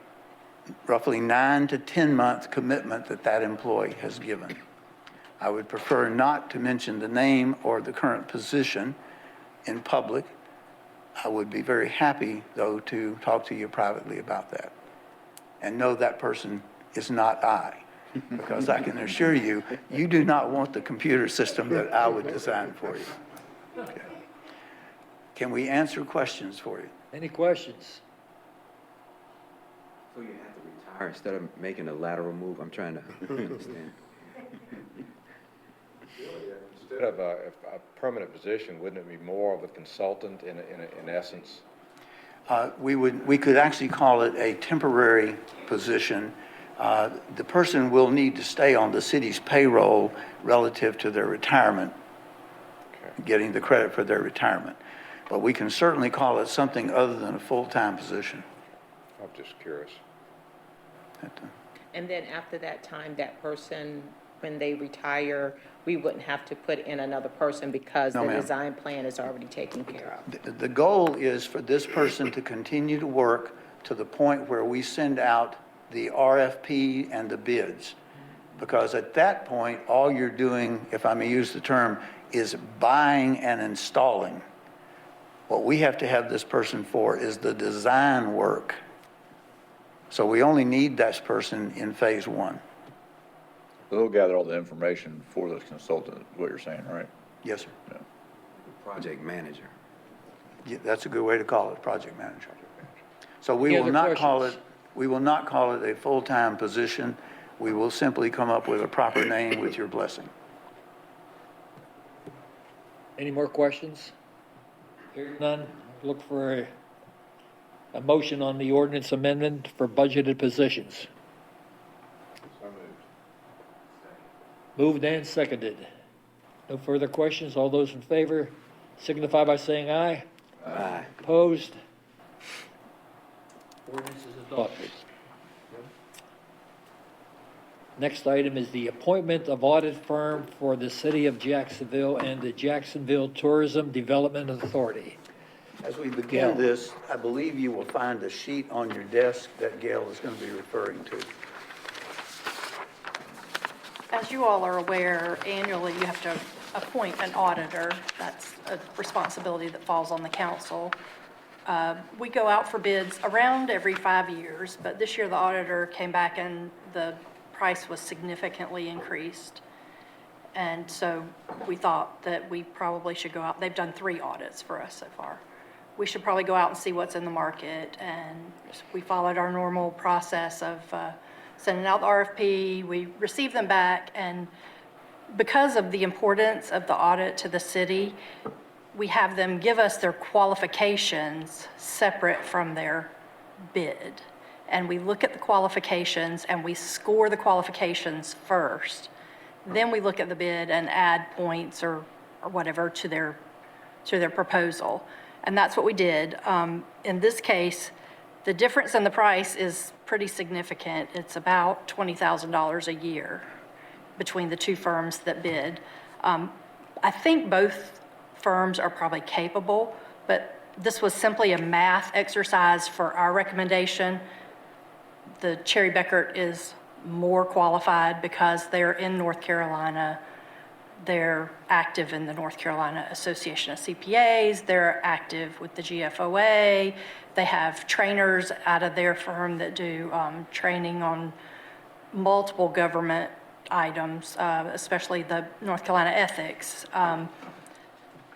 roughly 9 to 10 month commitment that that employee has given. I would prefer not to mention the name or the current position in public. I would be very happy, though, to talk to you privately about that. And know that person is not I, because I can assure you, you do not want the computer system that I would design for you. Okay. Can we answer questions for you? Any questions? So you have to retire instead of making a lateral move? I'm trying to understand. Instead of a permanent position, wouldn't it be more of a consultant in essence? We could actually call it a temporary position. The person will need to stay on the city's payroll relative to their retirement, getting the credit for their retirement. But we can certainly call it something other than a full-time position. I'm just curious. And then after that time, that person, when they retire, we wouldn't have to put in another person because No, the ma'am. design plan is already taken care of. The goal is for this person to continue to work to the point where we send out the RFP and the bids. Because at that point, all you're doing, if I may use the term, is buying and installing. What we have to have this person for is the design work. So we only need that person in phase one. They'll gather all the information for this consultant, what you're saying, right? Yes, sir. Yeah. Project manager. Yeah, that's a good way to call it, project manager. So we Any will other not call it, questions? we will not call it a full-time position. We will simply come up with a proper name with your blessing. Any more questions? Hearing none, look for a motion on the ordinance amendment for budgeted positions. So moved. Moved and seconded. No further questions. All those in favor signify by saying aye. Aye. Opposed? Ordinance is adopted. Next item is the appointment of audit firm for the city of Jacksonville and the Jacksonville Tourism Development Authority. As we Gail. begin this, I believe you will find a sheet on your desk that Gail is going to be referring to. As you all are aware, annually you have to appoint an auditor. That's a responsibility that falls on the council. We go out for bids around every 5 years, but this year the auditor came back and the price was significantly increased. And so we thought that we probably should go out. They've done 3 audits for us so far. We should probably go out and see what's in the market. And we followed our normal process of sending out the RFP. We received them back, and because of the importance of the audit to the city, we have them give us their qualifications separate from their bid. And we look at the qualifications and we score the qualifications first. Then we look at the bid and add points or whatever to their proposal. And that's what we did. In this case, the difference in the price is pretty significant. It's about $20,000 a year between the 2 firms that bid. I think both firms are probably capable, but this was simply a math exercise for our recommendation. The Cherry Beckert is more qualified because they're in North Carolina. They're active in the North Carolina Association of CPAs. They're active with the GFOA. They have trainers out of their firm that do training on multiple government items, especially the North Carolina ethics. I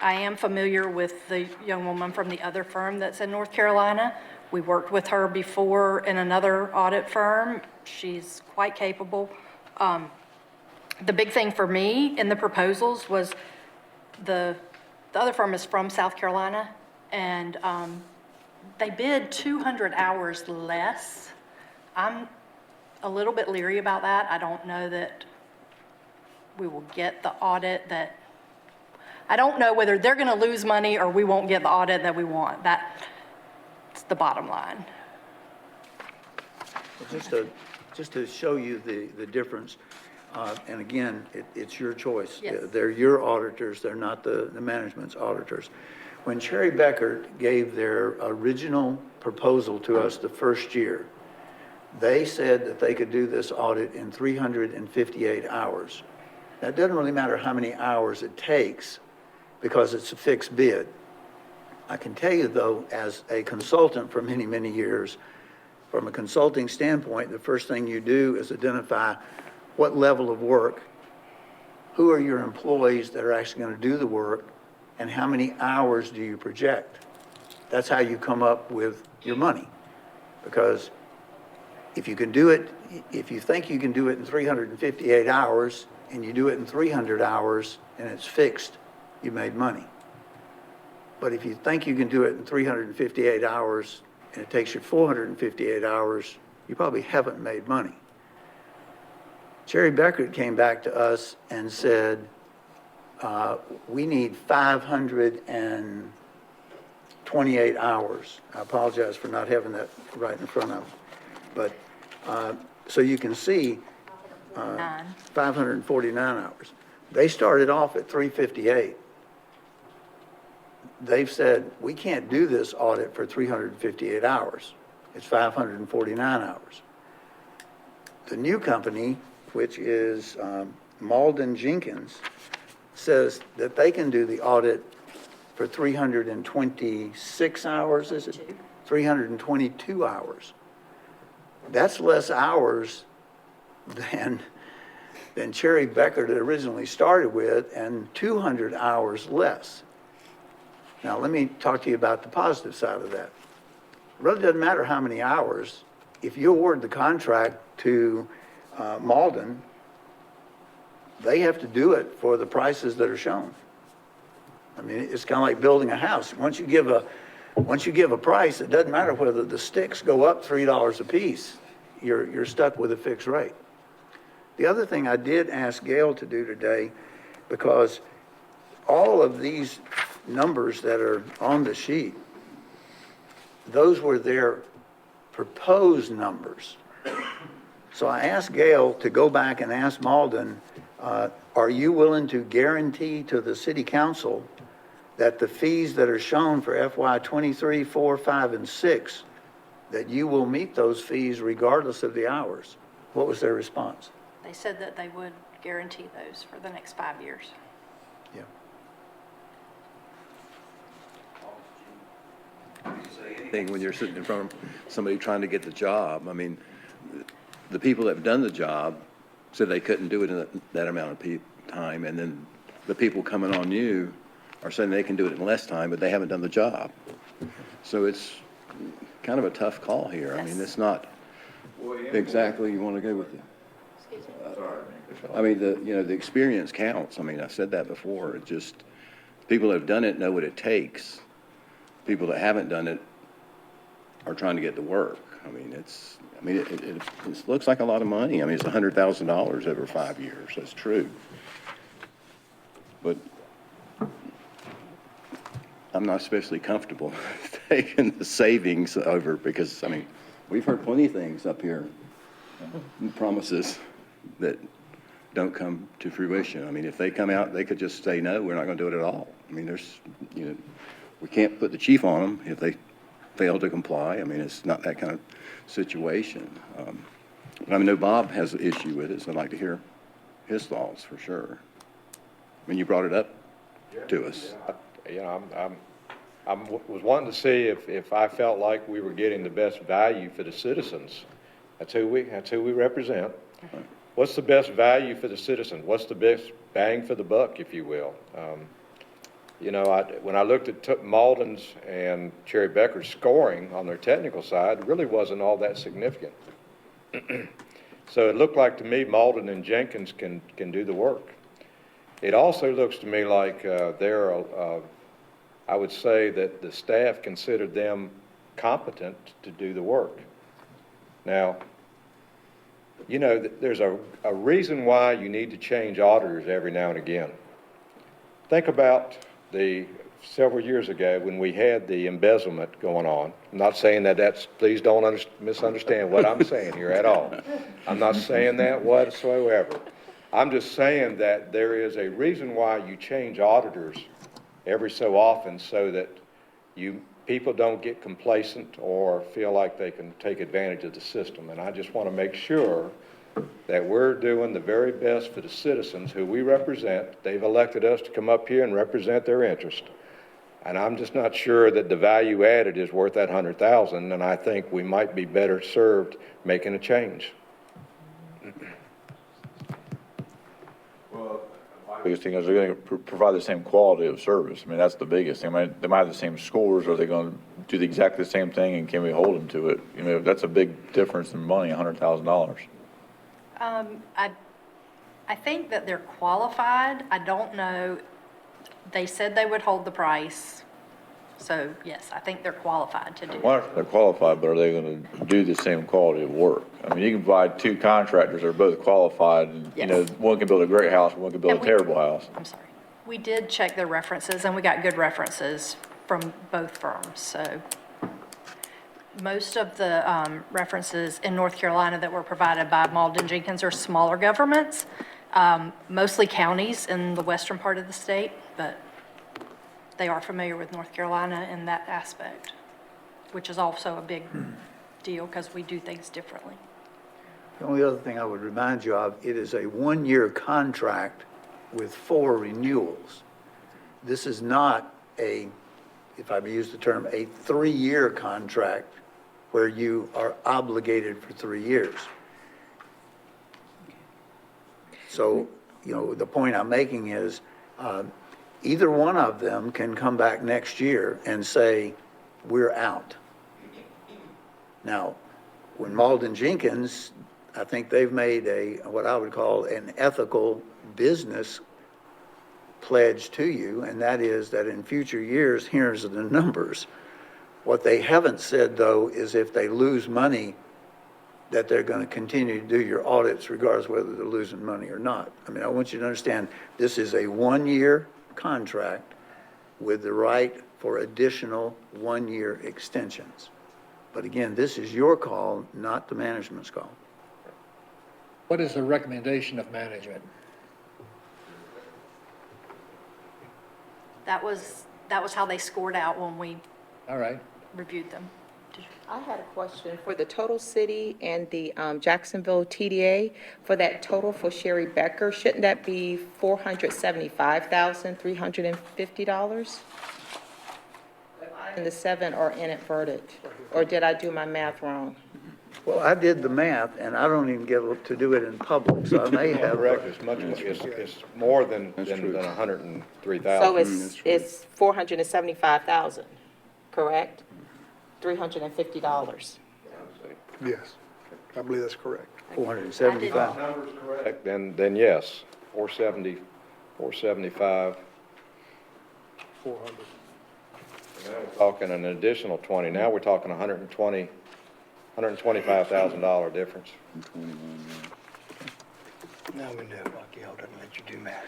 am familiar with the young woman from the other firm that's in North Carolina. We worked with her before in another audit firm. She's quite capable. The big thing for me in the proposals was the other firm is from South Carolina, and they bid 200 hours less. I'm a little bit leery about that. I don't know that we will get the audit that, I don't know whether they're going to lose money or we won't get the audit that we want. That's the bottom line. Just to show you the difference, and again, it's your choice. Yes. They're your auditors, they're not the management's auditors. When Cherry Beckert gave their original proposal to us the first year, they said that they could do this audit in 358 hours. Now, it doesn't really matter how many hours it takes because it's a fixed bid. I can tell you, though, as a consultant for many, many years, from a consulting standpoint, the first thing you do is identify what level of work, who are your employees that are actually going to do the work, and how many hours do you project. That's how you come up with your money. Because if you can do it, if you think you can do it in 358 hours, and you do it in 300 hours, and it's fixed, you made money. But if you think you can do it in 358 hours, and it takes you 458 hours, you probably haven't made money. Cherry Beckert came back to us and said, we need 528 hours. I apologize for not having that right in front of me. But, so you can see, 549 hours. They started off at 358. They've said, we can't do this audit for 358 hours. It's 549 hours. The new company, which is Malden Jenkins, says that they can do the audit for 326 hours, is it? 322 hours. That's less hours than Cherry Beckert had originally started with, and 200 hours less. Now, let me talk to you about the positive side of that. It really doesn't matter how many hours. If you award the contract to Malden, they have to do it for the prices that are shown. I mean, it's kind of like building a house. Once you give a price, it doesn't matter whether the sticks go up $3 a piece. You're stuck with a fixed rate. The other thing I did ask Gail to do today, because all of these numbers that are on the sheet, those were their proposed numbers. So I asked Gail to go back and ask Malden, are you willing to guarantee to the city council that the fees that are shown for FY '23, 4, 5, and 6, that you will meet those fees regardless of the hours? What was their response? They said that they would guarantee those for the next 5 years. Yeah. Thing when you're sitting in front of somebody trying to get the job, I mean, the people that have done the job said they couldn't do it in that amount of time, and then the people coming on you are saying they can do it in less time, but they haven't done the job. So it's kind of a tough call here. I mean, it's not exactly you want to go with it. I mean, the experience counts. I mean, I've said that before. It's just, people that have done it know what it takes. People that haven't done it are trying to get to work. I mean, it looks like a lot of money. I mean, it's $100,000 over 5 years. That's true. But I'm not especially comfortable taking the savings over because, I mean, we've heard plenty of things up here, promises that don't come to fruition. I mean, if they come out, they could just say, no, we're not going to do it at all. I mean, we can't put the chief on them if they fail to comply. I mean, it's not that kind of situation. I know Bob has an issue with it, so I'd like to hear his thoughts for sure. I mean, you brought it up to us. I was wanting to see if I felt like we were getting the best value for the citizens. That's who we represent. Right. What's the best value for the citizen? What's the best bang for the buck, if you will? When I looked at Malden's and Cherry Becker's scoring on their technical side, it really wasn't all that significant. So it looked like to me Malden and Jenkins can do the work. It also looks to me like I would say that the staff considered them competent to do the work. Now, there's a reason why you need to change auditors every now and again. Think about several years ago when we had the embezzlement going on. I'm not saying please don't misunderstand what I'm saying here at all. I'm not saying that whatsoever. I'm just saying that there is a reason why you change auditors every so often so that people don't get complacent or feel like they can take advantage of the system. And I just want to make sure that we're doing the very best for the citizens who we represent. They've elected us to come up here and represent their interest. And I'm just not sure that the value added is worth that $100,000, and I think we might be better served making a change. Biggest thing is they're going to provide the same quality of service. I mean, that's the biggest thing. I mean, they might have the same scores. Are they going to do exactly the same thing, and can we hold them to it? That's a big difference in money, $100,000. I think that they're qualified. I don't know. They said they would hold the price. So, yes, I think they're qualified to do it. Well, they're qualified, but are they going to do the same quality of work? I mean, you can provide two contractors that are both qualified, and, Yes. One can build a great house, and one can build And a terrible house. I'm sorry. We did check their references, and we got good references from both firms. So most of the references in North Carolina that were provided by Malden Jenkins are smaller governments, mostly counties in the western part of the state, but they are familiar with North Carolina in that aspect, which is also a big deal because we do things differently. The only other thing I would remind you of, it is a one-year contract with 4 renewals. This is not if I may use the term, a 3-year contract where you are obligated for 3 years. So, the point I'm making is either one of them can come back next year and say, we're out. Now, when Malden Jenkins, I think they've made what I would call an ethical business pledge to you, and that is that in future years, here's the numbers. What they haven't said, though, is if they lose money, that they're going to continue to do your audits regardless of whether they're losing money or not. I mean, I want you to understand this is a 1-year contract with the right for additional 1-year extensions. But again, this is your call, not the management's call. What is the recommendation of management? That was how they scored out when we All right. reviewed them. I had a question for the total city and the Jacksonville TDA. For that total for Sherry Becker, shouldn't that be $475,350? And the 7 are inadvertent, or did I do my math wrong? Well, I did the math, and I don't even get to do it in public, so I may have. Correct, it's much, it's more than 103,000. So it's 475,000, correct? $350. Yes, I believe that's correct. 475. Numbers correct, then yes, 470, 475. 400. And now we're talking an additional 20, now we're talking $125,000 difference. Now we know, Lucky, I didn't let you do math.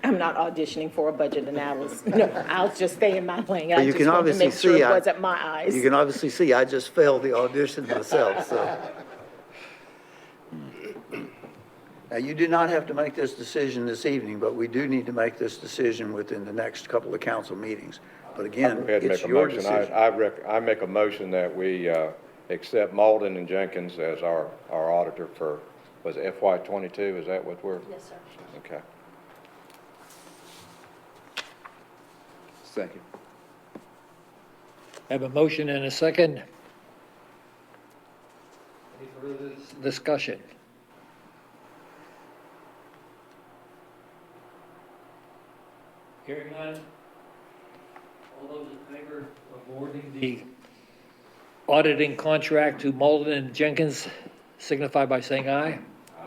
I'm not auditioning for a budget analyst. No, I'll just stay in my lane. I Well, you just can wanted to obviously make sure see it I- wasn't my eyes. You can obviously see I just failed the audition myself, so. Now, you do not have to make this decision this evening, but we do need to make this decision within the next couple of council meetings. But again, Go ahead and it's make a your motion. decision. I make a motion that we accept Malden and Jenkins as our auditor for, was it FY '22? Is that what we're? Yes, sir. Okay. Second. Have a motion and a second. Any further discussion? Hearing none. All those in favor of awarding the auditing contract to Malden and Jenkins signify by saying aye.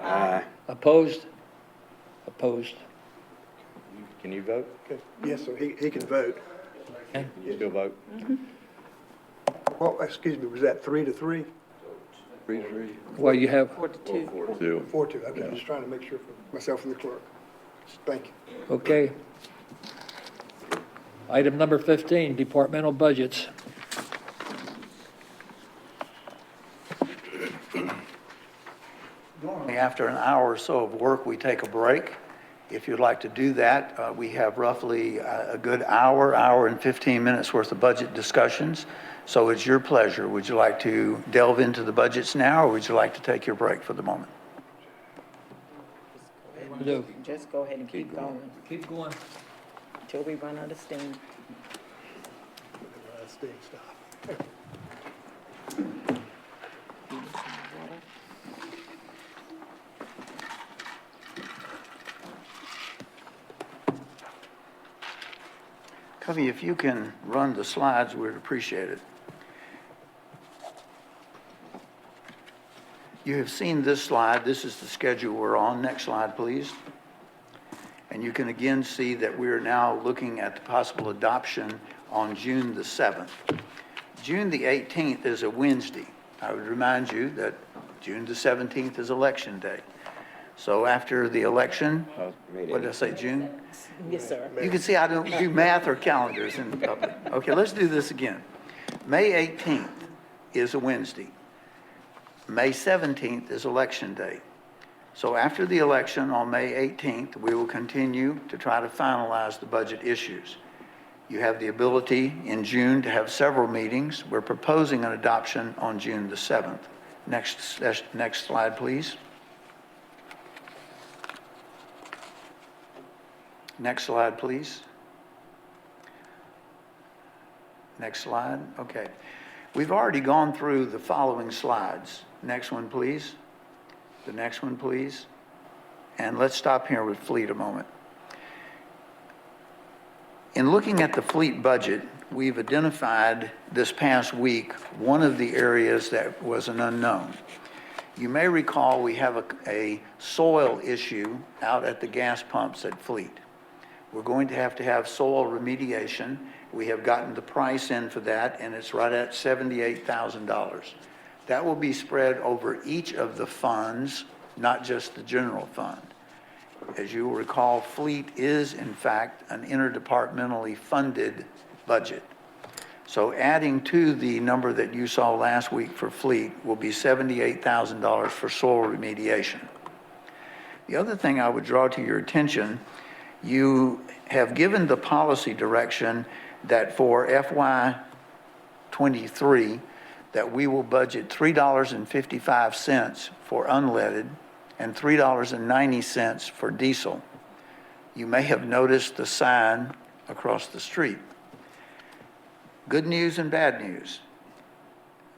Aye. Opposed? Opposed. Can you vote? Yes, sir, he can vote. You still vote? Well, excuse me, was that 3-3? 3-3. Well, you have, 4-2. 2. 4-2, okay, I'm just trying to make sure for myself and the clerk. Thank you. okay. Item number 15, departmental budgets. Normally, after an hour or so of work, we take a break. If you'd like to do that, we have roughly a good hour, hour and 15 minutes worth of budget discussions. So it's your pleasure. Would you like to delve into the budgets now, or would you like to take your break for the moment? Do. Just go ahead and keep going Keep going. until we run out of steam. Stop. Covey, if you can run the slides, we'd appreciate it. You have seen this slide. This is the schedule we're on. Next slide, please. And you can again see that we are now looking at the possible adoption on June the 7th. June the 18th is a Wednesday. I would remind you that June the 17th is Election Day. So after the election, what did I say, June? Yes, sir. You can see I don't do math or calendars in public. Okay, let's do this again. May 18th is a Wednesday. May 17th is Election Day. So after the election on May 18th, we will continue to try to finalize the budget issues. You have the ability in June to have several meetings. We're proposing an adoption on June the 7th. Next slide, please. Next slide, please. Next slide. Okay. We've already gone through the following slides. Next one, please. The next one, please. And let's stop here with fleet a moment. In looking at the fleet budget, we've identified this past week one of the areas that was an unknown. You may recall we have a soil issue out at the gas pumps at Fleet. We're going to have soil remediation. We have gotten the price in for that, and it's right at $78,000. That will be spread over each of the funds, not just the general fund. As you will recall, Fleet is, in fact, an interdepartmentally funded budget. So adding to the number that you saw last week for fleet will be $78,000 for soil remediation. The other thing I would draw to your attention, you have given the policy direction that for FY '23, that we will budget $3.55 for unleaded and $3.90 for diesel. You may have noticed the sign across the street. Good news and bad news.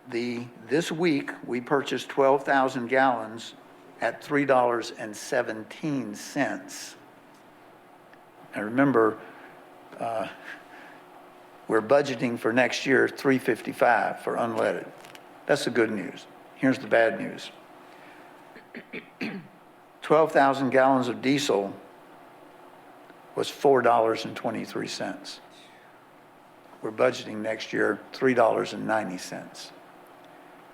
This week, we purchased 12,000 gallons at $3.17. And remember, we're budgeting for next year $3.55 for unleaded. That's the good news. Here's the bad news. 12,000 gallons of diesel was $4.23. We're budgeting next year $3.90.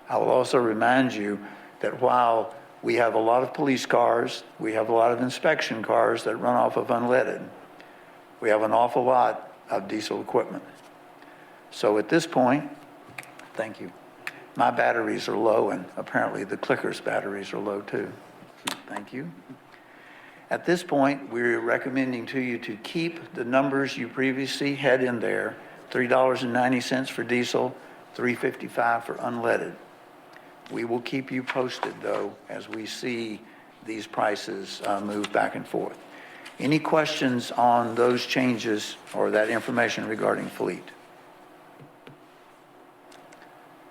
I will also remind you that while we have a lot of police cars, we have a lot of inspection cars that run off of unleaded, we have an awful lot of diesel equipment. So at this point, thank you, my batteries are low, and apparently the clicker's batteries are low too. Thank you. At this point, we're recommending to you to keep the numbers you previously had in there, $3.90 for diesel, $3.55 for unleaded. We will keep you posted, though, as we see these prices move back and forth. Any questions on those changes or that information regarding fleet?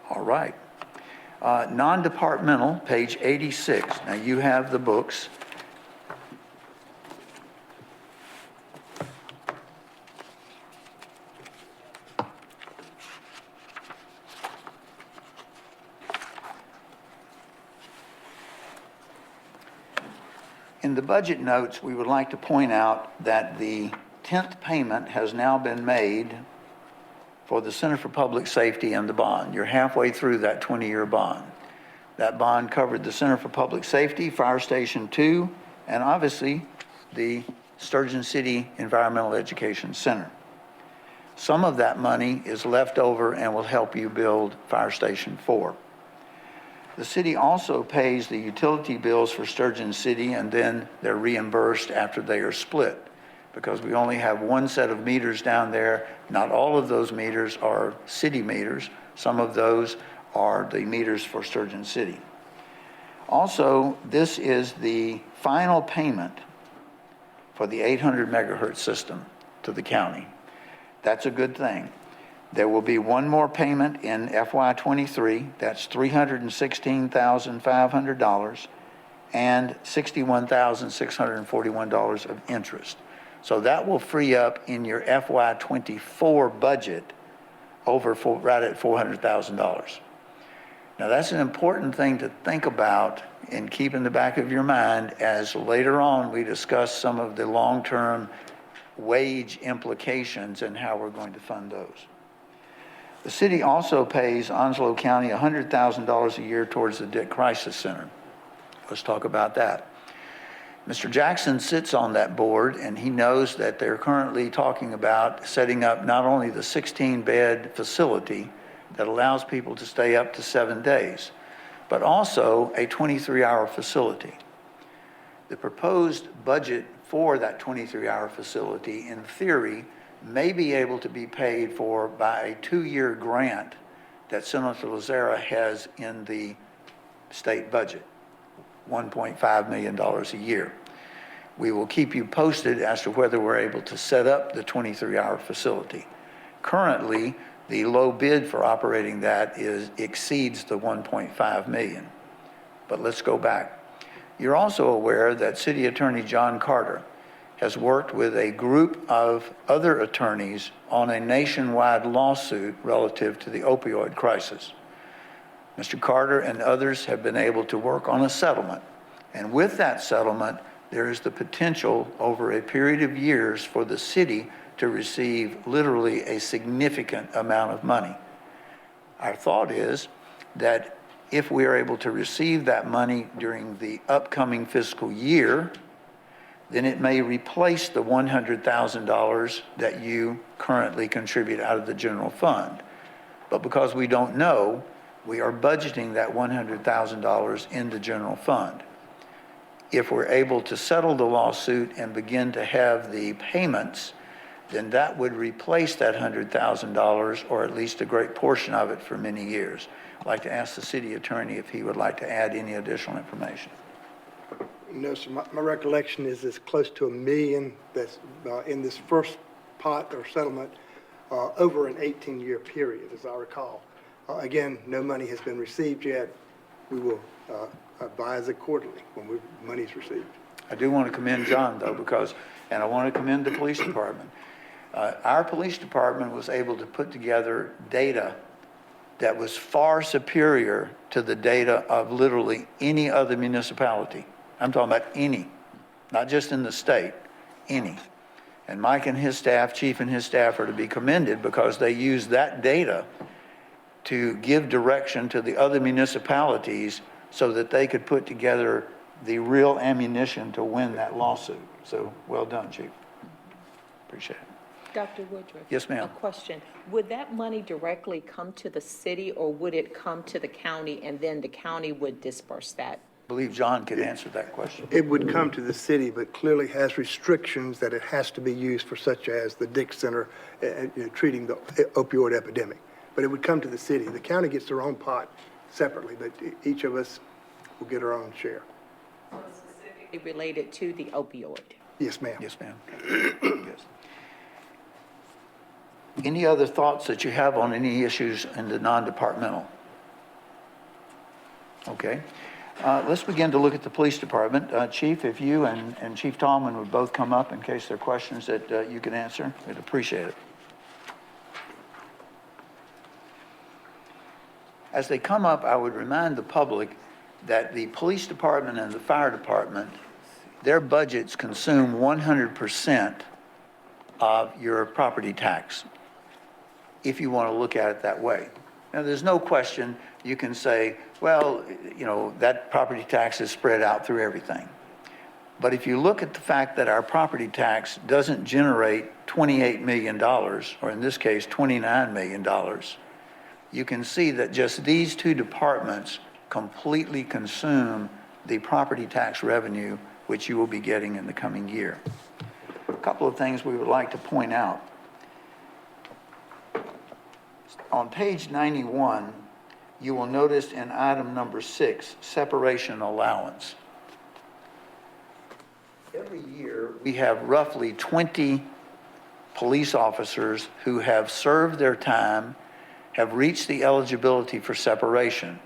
All right. Non-departmental, page 86. Now, you have the books. In the budget notes, we would like to point out that the 10th payment has now been made for the Center for Public Safety and the bond. You're halfway through that 20-year bond. That bond covered the Center for Public Safety, Fire Station 2, and obviously the Sturgeon City Environmental Education Center. Some of that money is left over and will help you build Fire Station 4. The city also pays the utility bills for Sturgeon City, and then they're reimbursed after they are split, because we only have one set of meters down there. Not all of those meters are city meters. Some of those are the meters for Sturgeon City. Also, this is the final payment for the 800 megahertz system to the county. That's a good thing. There will be one more payment in FY '23. That's $316,500 and $61,641 of interest. So that will free up in your FY '24 budget right at $400,000. Now, that's an important thing to think about and keep in the back of your mind as later on we discuss some of the long-term wage implications and how we're going to fund those. The city also pays Onslow County $100,000 a year towards the Dick Crisis Center. Let's talk about that. Mr. Jackson sits on that board, and he knows that they're currently talking about setting up not only the 16-bed facility that allows people to stay up to 7 days, but also a 23-hour facility. The proposed budget for that 23-hour facility, in theory, may be able to be paid for by a 2-year grant that Senator Lazara has in the state budget, $1.5 million a year. We will keep you posted as to whether we're able to set up the 23-hour facility. Currently, the low bid for operating that exceeds the $1.5 million. But let's go back. You're also aware that City Attorney John Carter has worked with a group of other attorneys on a nationwide lawsuit relative to the opioid crisis. Mr. Carter and others have been able to work on a settlement. And with that settlement, there is the potential over a period of years for the city to receive literally a significant amount of money. Our thought is that if we are able to receive that money during the upcoming fiscal year, then it may replace the $100,000 that you currently contribute out of the general fund. But because we don't know, we are budgeting that $100,000 in the general fund. If we're able to settle the lawsuit and begin to have the payments, then that would replace that $100,000, or at least a great portion of it, for many years. I'd like to ask the city attorney if he would like to add any additional information. No, sir, my recollection is it's close to $1 million that's in this first pot or settlement over an 18-year period, as I recall. Again, no money has been received yet. We will advise accordingly when money's received. I do want to commend John, though, and I want to commend the police department. Our police department was able to put together data that was far superior to the data of literally any other municipality. I'm talking about any, not just in the state, any. And Mike and his staff, Chief and his staff, are to be commended because they used that data to give direction to the other municipalities so that they could put together the real ammunition to win that lawsuit. So well done, Chief. Appreciate it. Dr. Woodruff? Yes, ma'am. A question. Would that money directly come to the city, or would it come to the county and then the county would disperse that? I believe John could answer that question. It would come to the city, but clearly has restrictions that it has to be used for, such as the Dick Center, treating the opioid epidemic. But it would come to the city. The county gets their own pot separately, but each of us will get our own share. So specifically related to the opioid? Yes, ma'am. Yes, ma'am. Yes. Any other thoughts that you have on any issues in the non-departmental? Okay. Let's begin to look at the police department. Chief, if you and Chief Tallman would both come up in case there are questions that you can answer, we'd appreciate it. As they come up, I would remind the public that the police department and the fire department, their budgets consume 100% of your property tax, if you want to look at it that way. Now, there's no question you can say, well, you know, that property tax is spread out through everything. But if you look at the fact that our property tax doesn't generate $28 million, or in this case, $29 million, you can see that just these two departments completely consume the property tax revenue which you will be getting in the coming year. A couple of things we would like to point out. On page 91, you will notice in item number 6, separation allowance. Every year, we have roughly 20 police officers who have served their time, have reached the eligibility for separation.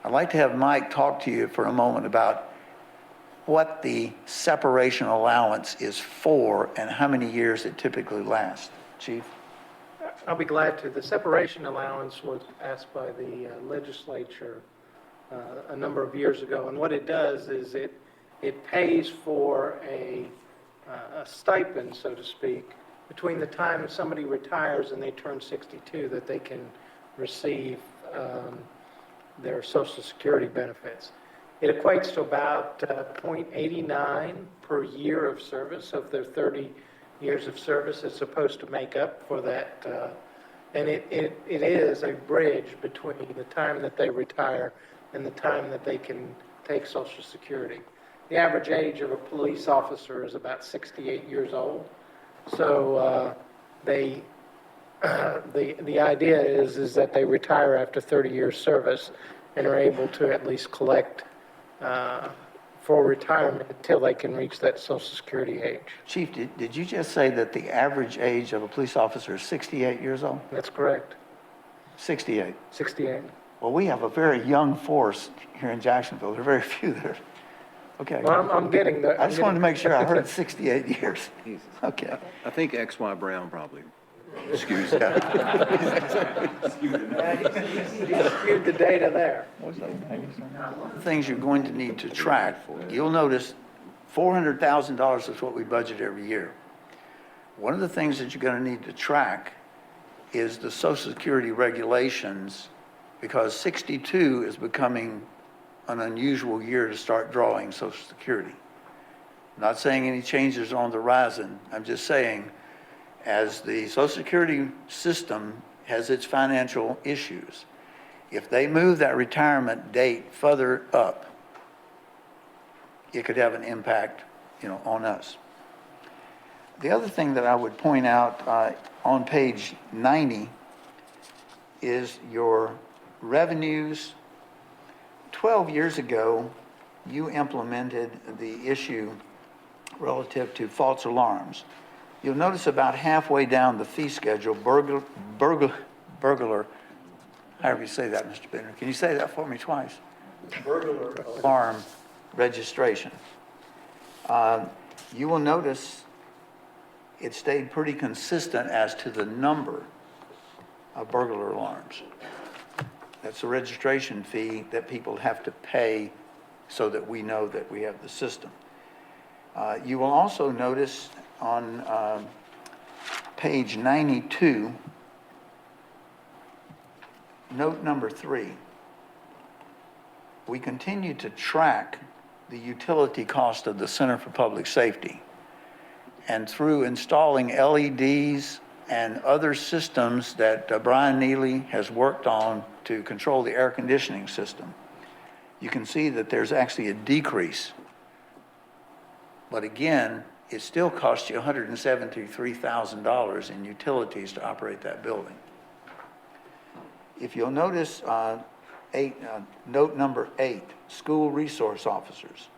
I'd like to have Mike talk to you for a moment about what the separation allowance is for and how many years it typically lasts. Chief? I'll be glad to. The separation allowance was passed by the legislature a number of years ago, and what it does is it pays for a stipend, so to speak, between the time somebody retires and they turn 62, that they can receive their Social Security benefits. It equates to about .89 per year of service. So if they're 30 years of service, it's supposed to make up for that. And it is a bridge between the time that they retire and the time that they can take Social Security. The average age of a police officer is about 68 years old. So the idea is that they retire after 30 years service and are able to at least collect for retirement until they can reach that Social Security age. Chief, did you just say that the average age of a police officer is 68 years old? That's correct. 68? 68. Well, we have a very young force here in Jacksonville. There are very few that are, okay. Well, I'm getting the... I just wanted to make sure I heard 68 years. Okay. I think XY Brown probably. Excuse me. Skewed the data there. One of the things you're going to need to track, you'll notice $400,000 is what we budget every year. One of the things that you're going to need to track is the Social Security regulations, because 62 is becoming an unusual year to start drawing Social Security. I'm not saying any changes are on the horizon. I'm just saying, as the Social Security system has its financial issues. If they move that retirement date further up, it could have an impact, on us. The other thing that I would point out on page 90 is your revenues. 12 years ago, you implemented the issue relative to false alarms. You'll notice about halfway down the fee schedule, burglar, however you say that, Mr. Bender. Can you say that for me twice? Burglar alarm registration. You will notice it stayed pretty consistent as to the number of burglar alarms. That's the registration fee that people have to pay so that we know that we have the system. You will also notice on page 92, note number 3, we continue to track the utility cost of the Center for Public Safety. And through installing LEDs and other systems that Brian Neely has worked on to control the air conditioning system, you can see that there's actually a decrease. But again, it still costs you $173,000 in utilities to operate that building. If you'll notice, note number 8, school resource officers.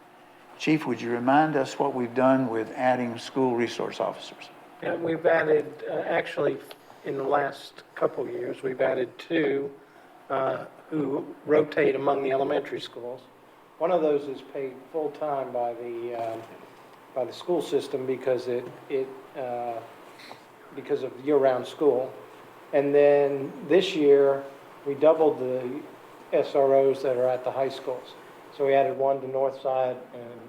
Chief, would you remind us what we've done with adding school resource officers? Yeah, we've added, actually, in the last couple of years, we've added 2 who rotate among the elementary schools. One of those is paid full-time by the school system because because of year-round school. And then this year, we doubled the SROs that are at the high schools. So we added 1 to Northside and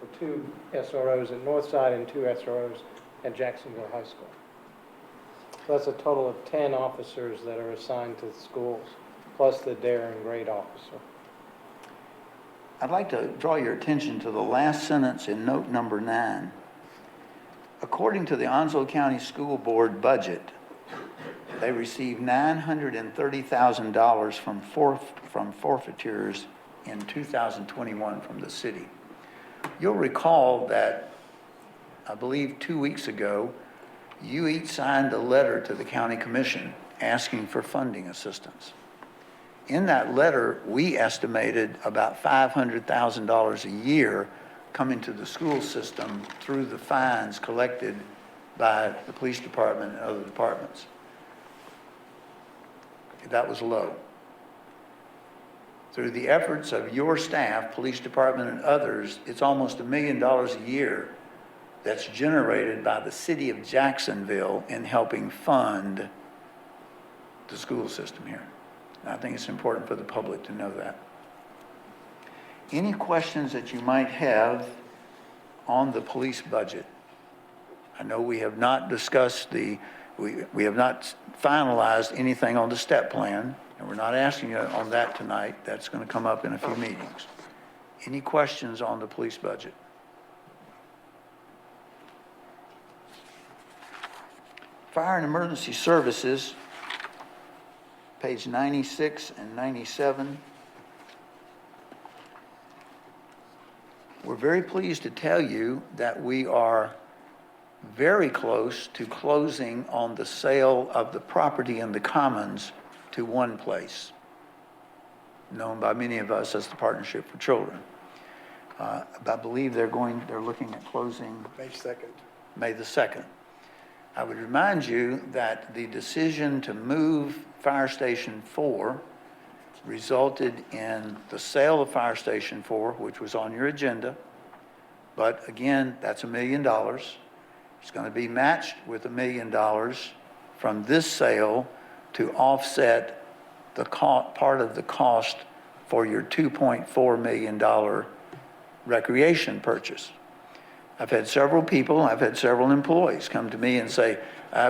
for 2 SROs at Northside and 2 SROs at Jacksonville High School. So that's a total of 10 officers that are assigned to the schools, plus the dare and grade officer. I'd like to draw your attention to the last sentence in note number 9. According to the Onslow County School Board budget, they received $930,000 from forfeitures in 2021 from the city. You'll recall that, I believe 2 weeks ago, you each signed a letter to the county commission asking for funding assistance. In that letter, we estimated about $500,000 a year coming to the school system through the fines collected by the police department and other departments. That was low. Through the efforts of your staff, police department and others, it's almost $1 million a year that's generated by the city of Jacksonville in helping fund the school system here. And I think it's important for the public to know that. Any questions that you might have on the police budget? I know we have not discussed we have not finalized anything on the step plan, and we're not asking you on that tonight. That's going to come up in a few meetings. Any questions on the police budget? Fire and Emergency Services, page 96 and 97. We're very pleased to tell you that we are very close to closing on the sale of the property in the Commons to one place, known by many of us as the Partnership for Children. I believe they're looking at closing May 2nd. May the 2nd. I would remind you that the decision to move Fire Station 4 resulted in the sale of Fire Station 4, which was on your agenda. But again, that's $1 million. It's going to be matched with $1 million from this sale to offset the part of the cost for your $2.4 million recreation purchase. I've had several employees come to me and say,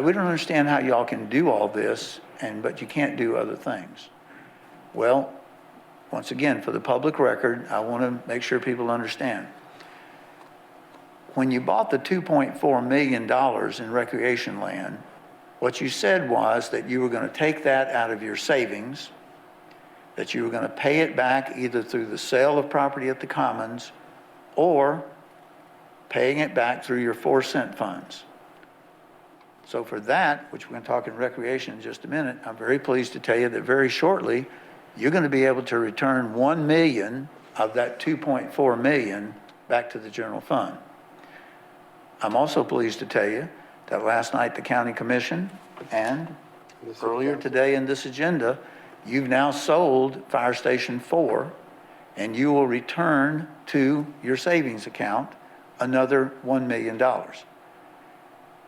we don't understand how y'all can do all this, but you can't do other things. Well, once again, for the public record, I want to make sure people understand. When you bought the $2.4 million in recreation land, What you said was that you were going to take that out of your savings, that you were going to pay it back either through the sale of property at the Commons or paying it back through your 4-cent funds. So for that, which we're going to talk in recreation in just a minute, I'm very pleased to tell you that very shortly, you're going to be able to return 1 million of that 2.4 million back to the general fund. I'm also pleased to tell you that last night the county commission and earlier today in this agenda, you've now sold Fire Station 4 and you will return to your savings account another $1 million.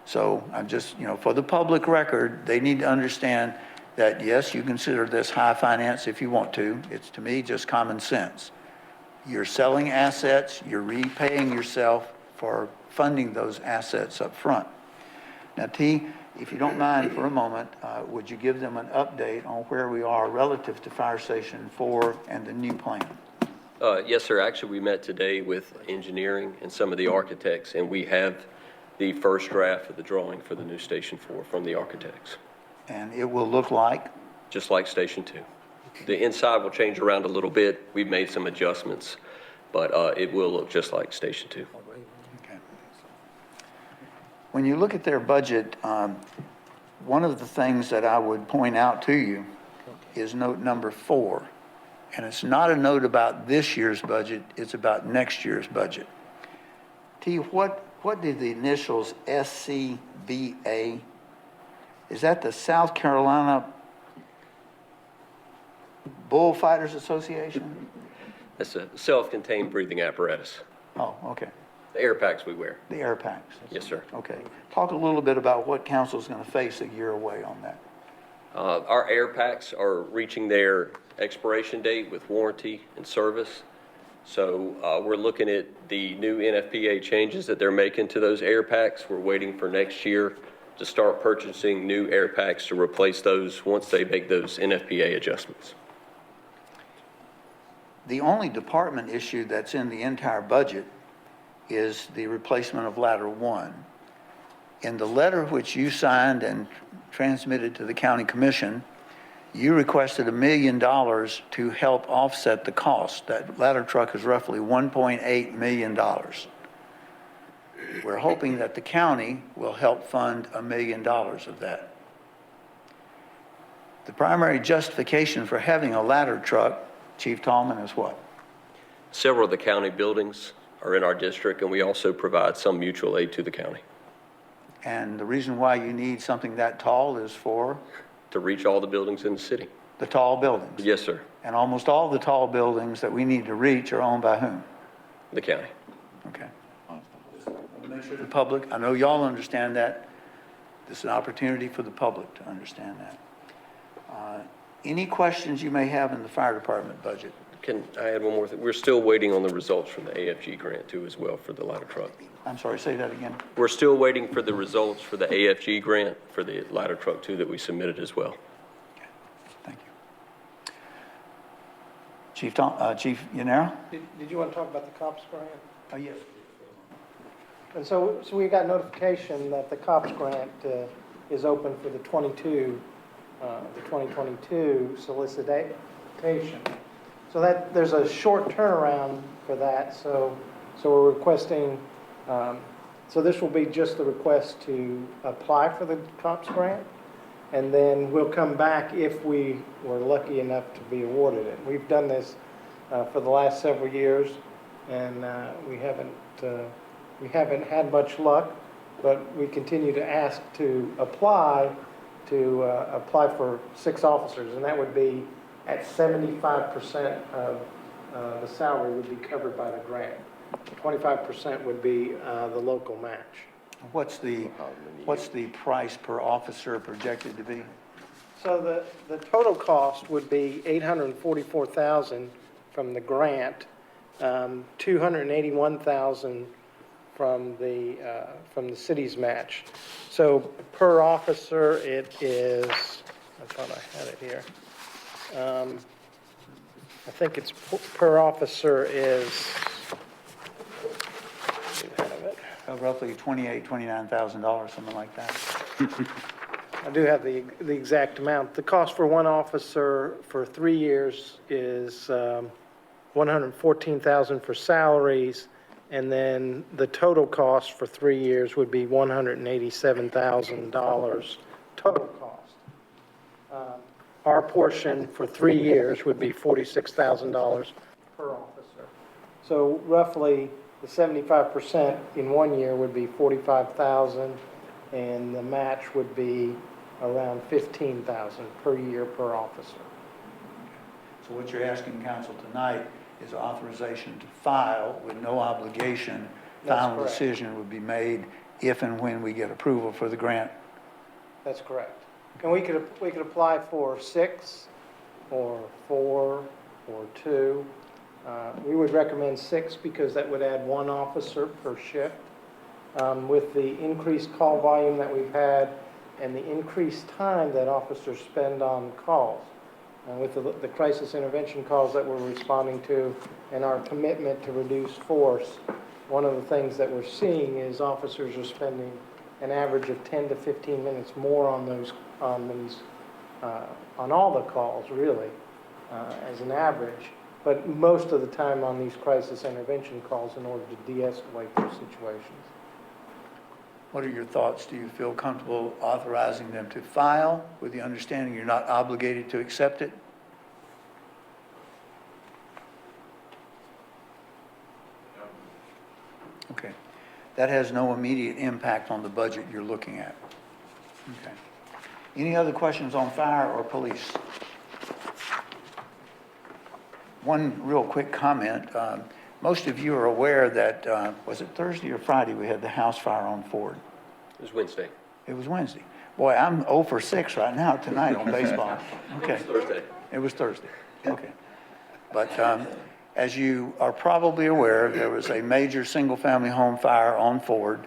So I'm just, for the public record, they need to understand that yes, you consider this high finance if you want to. It's to me just common sense. You're selling assets, you're repaying yourself for funding those assets up front. Now, T, if you don't mind for a moment, would you give them an update on where we are relative to Fire Station 4 and the new plan? Yes, sir. Actually, we met today with engineering and some of the architects, and we have the first draft of the drawing for the new Station 4 from the architects. And it will look like? Just like Station 2. The inside will change around a little bit. We've made some adjustments, but it will look just like Station 2. Okay. When you look at their budget, one of the things that I would point out to you is note number 4. And it's not a note about this year's budget, it's about next year's budget. T, what did the initials SCBA, is that the South Carolina Bullfighters Association? That's a self-contained breathing apparatus. Oh, okay. The air packs we wear. The air packs. Yes, sir. Okay. Talk a little bit about what council's going to face a year away on that. Our air packs are reaching their expiration date with warranty and service. So we're looking at the new NFPA changes that they're making to those air packs. We're waiting for next year to start purchasing new air packs to replace those once they make those NFPA adjustments. The only department issue that's in the entire budget is the replacement of ladder 1. In the letter which you signed and transmitted to the county commission, you requested $1 million to help offset the cost. That ladder truck is roughly $1.8 million. We're hoping that the county will help fund $1 million of that. The primary justification for having a ladder truck, Chief Tallman, is what? Several of the county buildings are in our district, and we also provide some mutual aid to the county. And the reason why you need something that tall is for? To reach all the buildings in the city. The tall buildings? Yes, sir. And almost all the tall buildings that we need to reach are owned by whom? The county. Okay. Make sure the public, I know y'all understand that. This is an opportunity for the public to understand that. Any questions you may have in the fire department budget? Can I add one more thing? We're still waiting on the results from the AFG grant too as well for the ladder truck. I'm sorry, say that again. We're still waiting for the results for the AFG grant for the ladder truck too that we submitted as well. Okay. Thank you. Chief Yanero? Did you want to talk about the COPS grant? Oh, yes. And so we got notification that the COPS grant is open for the 2022 solicitation. So that there's a short turnaround for that. So we're requesting. So this will be just the request to apply for the COPS grant, and then we'll come back if we were lucky enough to be awarded it. We've done this for the last several years, and we haven't had much luck, but we continue to ask to apply for 6 officers, and that would be at 75% of the salary would be covered by the grant. 25% would be the local match. What's the price per officer projected to be? So the total cost would be $844,000 from the grant, $281,000 from the city's match. So per officer, it is. I thought I had it here. I think it's per officer is. Roughly $28,000, $29,000, something like that. I do have the exact amount. The cost for one officer for 3 years is $114,000 for salaries, and then the total cost for 3 years would be $187,000 total cost. Our portion for 3 years would be $46,000 per officer. So roughly, the 75% in 1 year would be $45,000, and the match would be around $15,000 per year per officer. So what you're asking council tonight is authorization to file with no obligation. That's Final correct. decision would be made if and when we get approval for the grant. That's correct. And we could apply for 6 or 4 or 2. We would recommend 6 because that would add 1 officer per shift. With the increased call volume that we've had and the increased time that officers spend on calls, with the crisis intervention calls that we're responding to and our commitment to reduce force, one of the things that we're seeing is officers are spending an average of 10 to 15 minutes more on all the calls, really, as an average, but most of the time on these crisis intervention calls in order to de-escalate those situations. What are your thoughts? Do you feel comfortable authorizing them to file with the understanding you're not obligated to accept it? Okay. That has no immediate impact on the budget you're looking at. Okay. Any other questions on fire or police? One real quick comment. Most of you are aware that, was it Thursday or Friday, we had the house fire on Ford? It was Wednesday. It was Wednesday. Boy, I'm 0 for 6 right now tonight on baseball. Okay. It was Thursday. It was Thursday. Okay. But as you are probably aware, there was a major single-family home fire on Ford.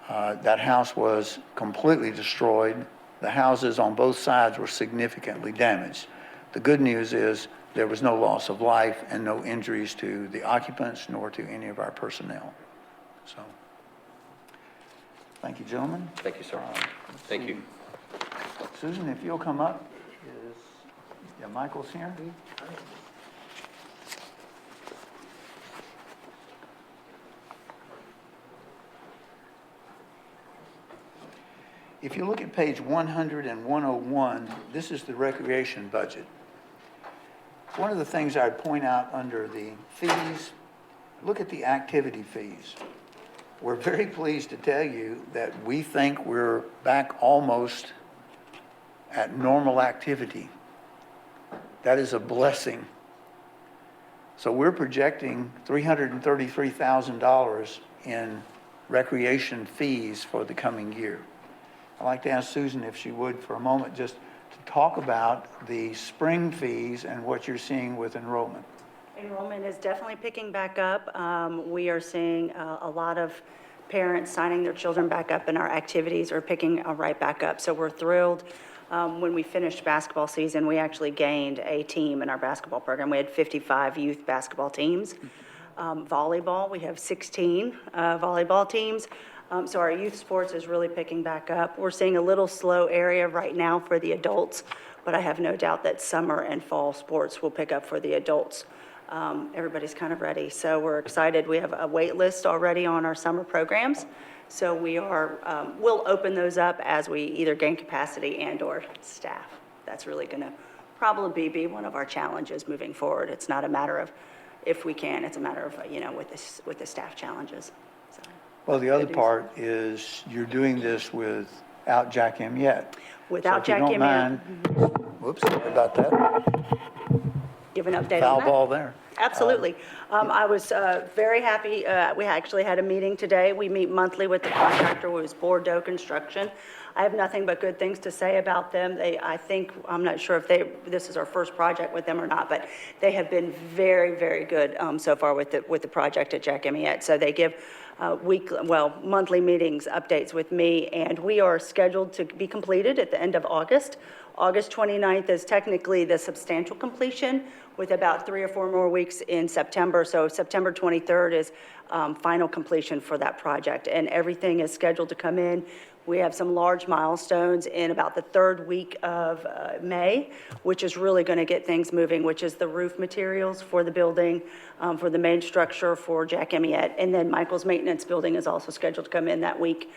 That house was completely destroyed. The houses on both sides were significantly damaged. The good news is there was no loss of life and no injuries to the occupants nor to any of our personnel. So, thank you, gentlemen. Thank you, sir. Thank you. Susan, if you'll come up, Michael's here. If you look at page 100 and 101, this is the recreation budget. One of the things I'd point out under the fees, look at the activity fees. We're very pleased to tell you that we think we're back almost at normal activity. That is a blessing. So we're projecting $333,000 in recreation fees for the coming year. I'd like to ask Susan if she would for a moment just to talk about the spring fees and what you're seeing with enrollment. Enrollment is definitely picking back up. We are seeing a lot of parents signing their children back up, and our activities are picking right back up. So we're thrilled. When we finished basketball season, we actually gained a team in our basketball program. We had 55 youth basketball teams. Volleyball, we have 16 volleyball teams. So our youth sports is really picking back up. We're seeing a little slow area right now for the adults, but I have no doubt that summer and fall sports will pick up for the adults. Everybody's kind of ready. So we're excited. We have a wait list already on our summer programs. So we'll open those up as we either gain capacity and or staff. That's really going to probably be one of our challenges moving forward. It's not a matter of if we can, it's a matter of, with the staff challenges. So, well, the other part is you're doing this without Jack M yet. Without so if Jack you don't M mind, whoops, sorry about that. Give an update Foul on that. ball there. Absolutely. I was very happy. We actually had a meeting today. We meet monthly with the contractor, who is Bordeaux Construction. I have nothing but good things to say about them. I'm not sure if this is our first project with them or not, but they have been very, very good so far with the project at Jack Emiette. So they give monthly meetings, updates with me, and we are scheduled to be completed at the end of August. August 29th is technically the substantial completion, with about 3 or 4 more weeks in September. So September 23rd is final completion for that project, and everything is scheduled to come in We have some large milestones in about the third week of May, which is really going to get things moving, which is the roof materials for the building, for the main structure for Jack Amiette, and then Michael's maintenance building is also scheduled to come in that week.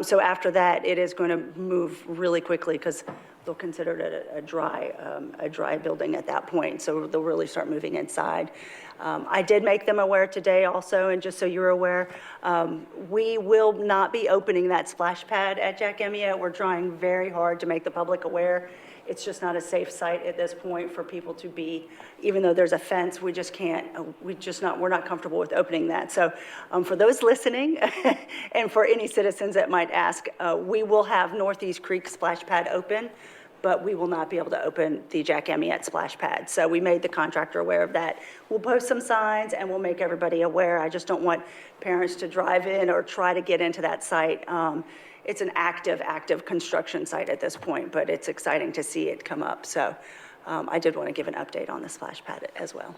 So after that, it is going to move really quickly because they'll consider it a dry building at that point. So they'll really start moving inside. I did make them aware today also, and just so you're aware, we will not be opening that splash pad at Jack Amiette. We're trying very hard to make the public aware. It's just not a safe site at this point for people to be, even though there's a fence, we just can't, we're not comfortable with opening that. So for those listening and for any citizens that might ask, we will have Northeast Creek splash pad open, but we will not be able to open the Jack Amiette splash pad. So we made the contractor aware of that. We'll post some signs and we'll make everybody aware. I just don't want parents to drive in or try to get into that site. It's an active construction site at this point, but it's exciting to see it come up. So I did want to give an update on the splash pad as well.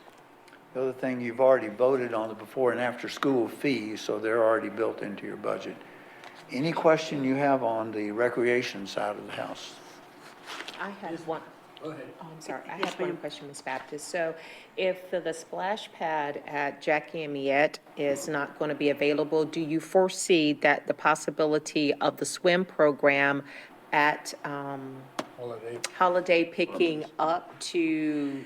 The other thing, you've already voted on the before and after school fees, so they're already built into your budget. Any question you have on the recreation side of the house? I have one. Go ahead. Oh, I'm sorry. I have one question, Ms. Baptist. So if the splash pad at Jack Amiette is not going to be available, do you foresee that the possibility of the swim program at Holiday picking up to?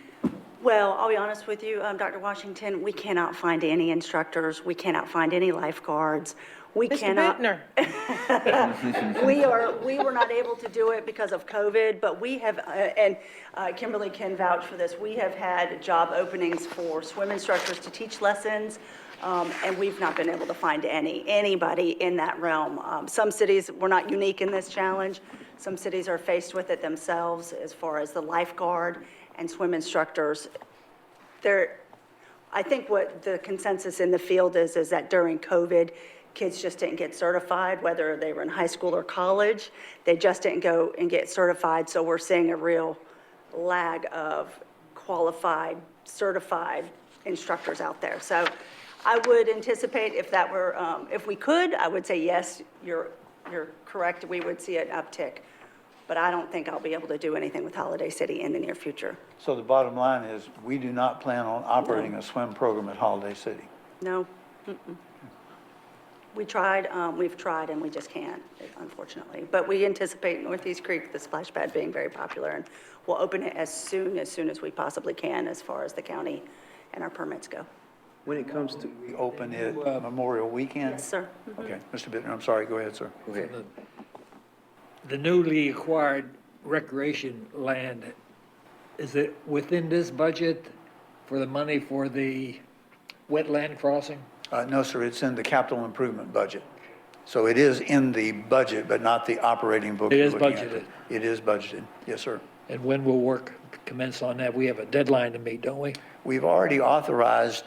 Well, I'll be honest with you, Dr. Washington, we cannot find any instructors. We cannot find any lifeguards. We cannot. We were not able to do it because of COVID, but we have, and Kimberly can vouch for this, we have had job openings for swim instructors to teach lessons, and we've not been able to find anybody in that realm. Some cities, we're not unique in this challenge. Some cities are faced with it themselves as far as the lifeguard and swim instructors. I think what the consensus in the field is that during COVID, kids just didn't get certified, whether they were in high school or college. They just didn't go and get certified, so we're seeing a real lag of qualified, certified instructors out there. So I would anticipate if that were, if we could, I would say yes, you're correct, we would see an uptick. But I don't think I'll be able to do anything with Holiday City in the near future. So the bottom line is, we do not plan on operating a swim program at Holiday City. No. We tried, we've tried, and we just can't, unfortunately. But we anticipate Northeast Creek, the splash pad, being very popular, and we'll open it as soon as we possibly can, as far as the county and our permits go. When it comes to, we open it Memorial Weekend? Yes, sir. Okay, Mr. Bittner, I'm sorry, go ahead, sir. Go ahead. The newly acquired recreation land, is it within this budget for the money for the wetland crossing? No, sir, it's in the capital improvement budget. So it is in the budget, but not the operating book. It you're is looking at. budgeted. It is budgeted, yes, sir. And when will work commence on that? We have a deadline to meet, don't we? We've already authorized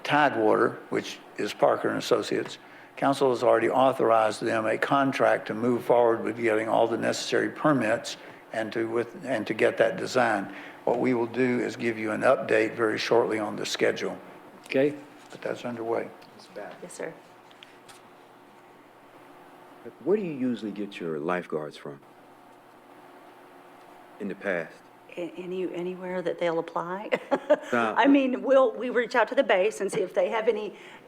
Tidewater, which is Parker and Associates. Council has already authorized them a contract to move forward with getting all the necessary permits and to get that design. What we will do is give you an update very shortly on the schedule. Okay. But that's underway. Yes, sir. Where do you usually get your lifeguards from in the past? Anywhere that they'll apply. Now- I mean, we reach out to the base and see if they have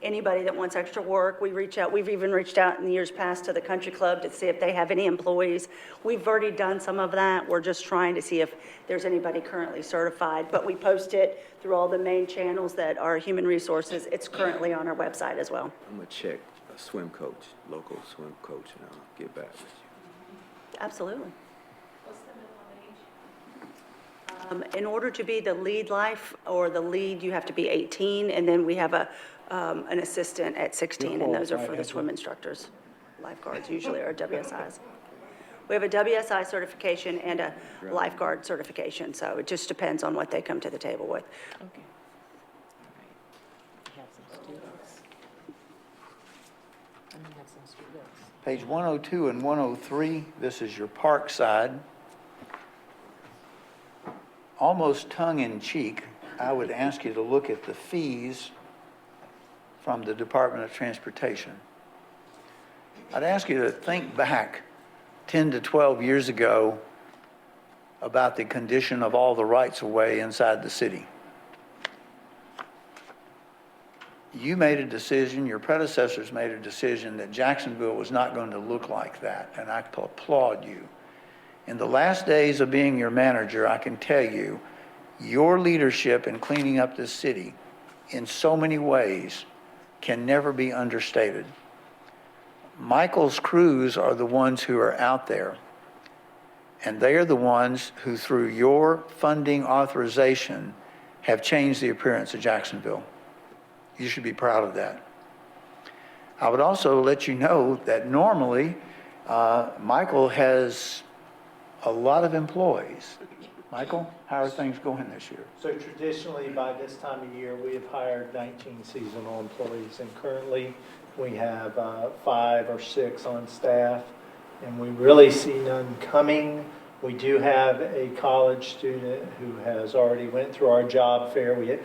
anybody that wants extra work. We've even reached out in the years past to the country club to see if they have any employees. We've already done some of that. We're just trying to see if there's anybody currently certified, but we post it through all the main channels that are human resources. It's currently on our website as well. I'm gonna check a swim coach, local swim coach, and I'll get back with you. Absolutely. In order to be the lead life or the lead, you have to be 18, and then we have an assistant at 16, and those are for the swim instructors. Lifeguards usually are WSIs. We have a WSI certification and a lifeguard certification, so it just depends on what they come to the table with. Okay. All right. We have some students. And we have some students. Page 102 and 103, this is your park side. Almost tongue-in-cheek, I would ask you to look at the fees from the Department of Transportation. I'd ask you to think back 10 to 12 years ago about the condition of all the rights-of-way inside the city. You made a decision, your predecessors made a decision that Jacksonville was not going to look like that, and I applaud you. In the last days of being your manager, I can tell you, your leadership in cleaning up this city in so many ways can never be understated. Michael's crews are the ones who are out there, and they are the ones who, through your funding authorization, have changed the appearance of Jacksonville. You should be proud of that. I would also let you know that normally, Michael has a lot of employees. Michael, how are things going this year? So traditionally, by this time of year, we have hired 19 seasonal employees, and currently we have 5 or 6 on staff, and we really see none coming. We do have a college student who has already went through our job fair.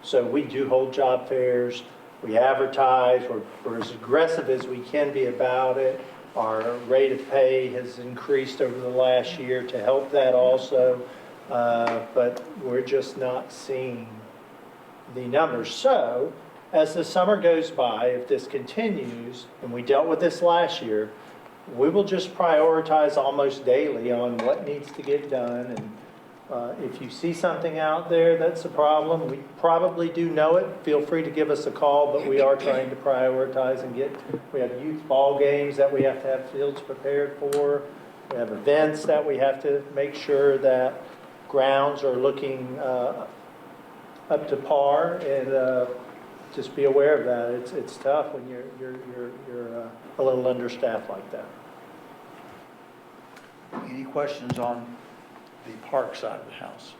So we do hold job fairs. We advertise. We're as aggressive as we can be about it. Our rate of pay has increased over the last year to help that also. But we're just not seeing the numbers. So as the summer goes by, if this continues, and we dealt with this last year, we will just prioritize almost daily on what needs to get done. And if you see something out there that's a problem, we probably do know it. Feel free to give us a call, but we are trying to prioritize and we have youth ball games that we have to have fields prepared for. We have events that we have to make sure that grounds are looking up to par, and just be aware of that. It's tough when you're a little understaffed like that. Any questions on the park side of the house?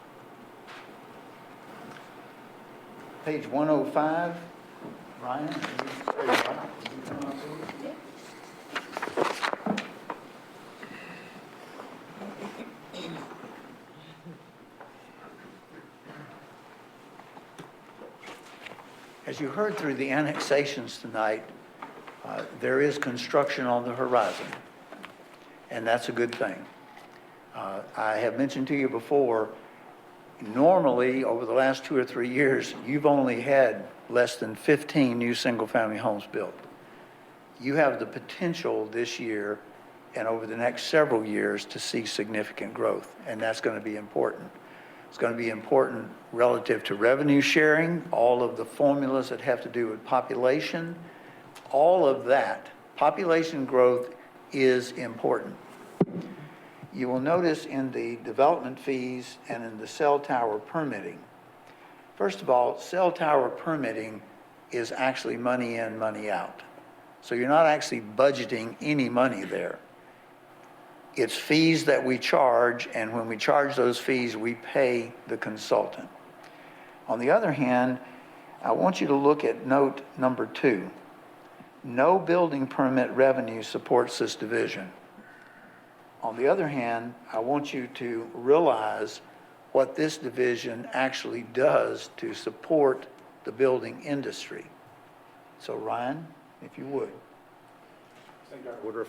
Page 105, Ryan. As you heard through the annexations tonight, there is construction on the horizon, and that's a good thing. I have mentioned to you before, normally over the last 2 or 3 years, you've only had less than 15 new single-family homes built. You have the potential this year and over the next several years to see significant growth, and that's going to be important. It's going to be important relative to revenue sharing, all of the formulas that have to do with population, all of that. Population growth is important. You will notice in the development fees and in the cell tower permitting. First of all, cell tower permitting is actually money in, money out. So you're not actually budgeting any money there. It's fees that we charge, and when we charge those fees, we pay the consultant. On the other hand, I want you to look at note number 2. No building permit revenue supports this division. On the other hand, I want you to realize what this division actually does to support the building industry. So Ryan, if you would. Thank you, Dr. Woodruff.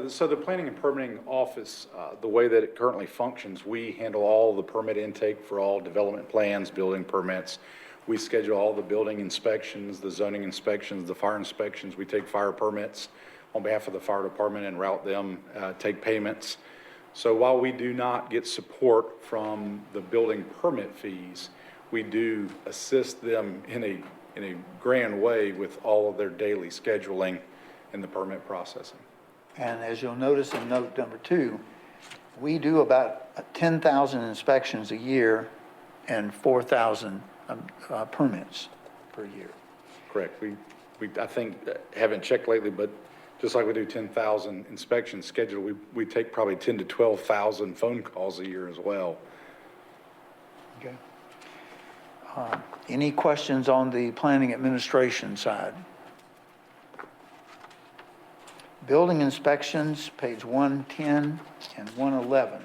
So the Planning and Permitting Office, the way that it currently functions, we handle all the permit intake for all development plans, building permits. We schedule all the building inspections, the zoning inspections, the fire inspections. We take fire permits on behalf of the fire department and route them, take payments. So while we do not get support from the building permit fees, we do assist them in a grand way with all of their daily scheduling and the permit processing. And as you'll notice in note number 2, we do about 10,000 inspections a year and 4,000 permits per year. Correct. We I think, haven't checked lately, but just like we do 10,000 inspections scheduled, we take probably 10 to 12,000 phone calls a year as well. Okay. Any questions on the planning administration side? Building inspections, page 110 and 111.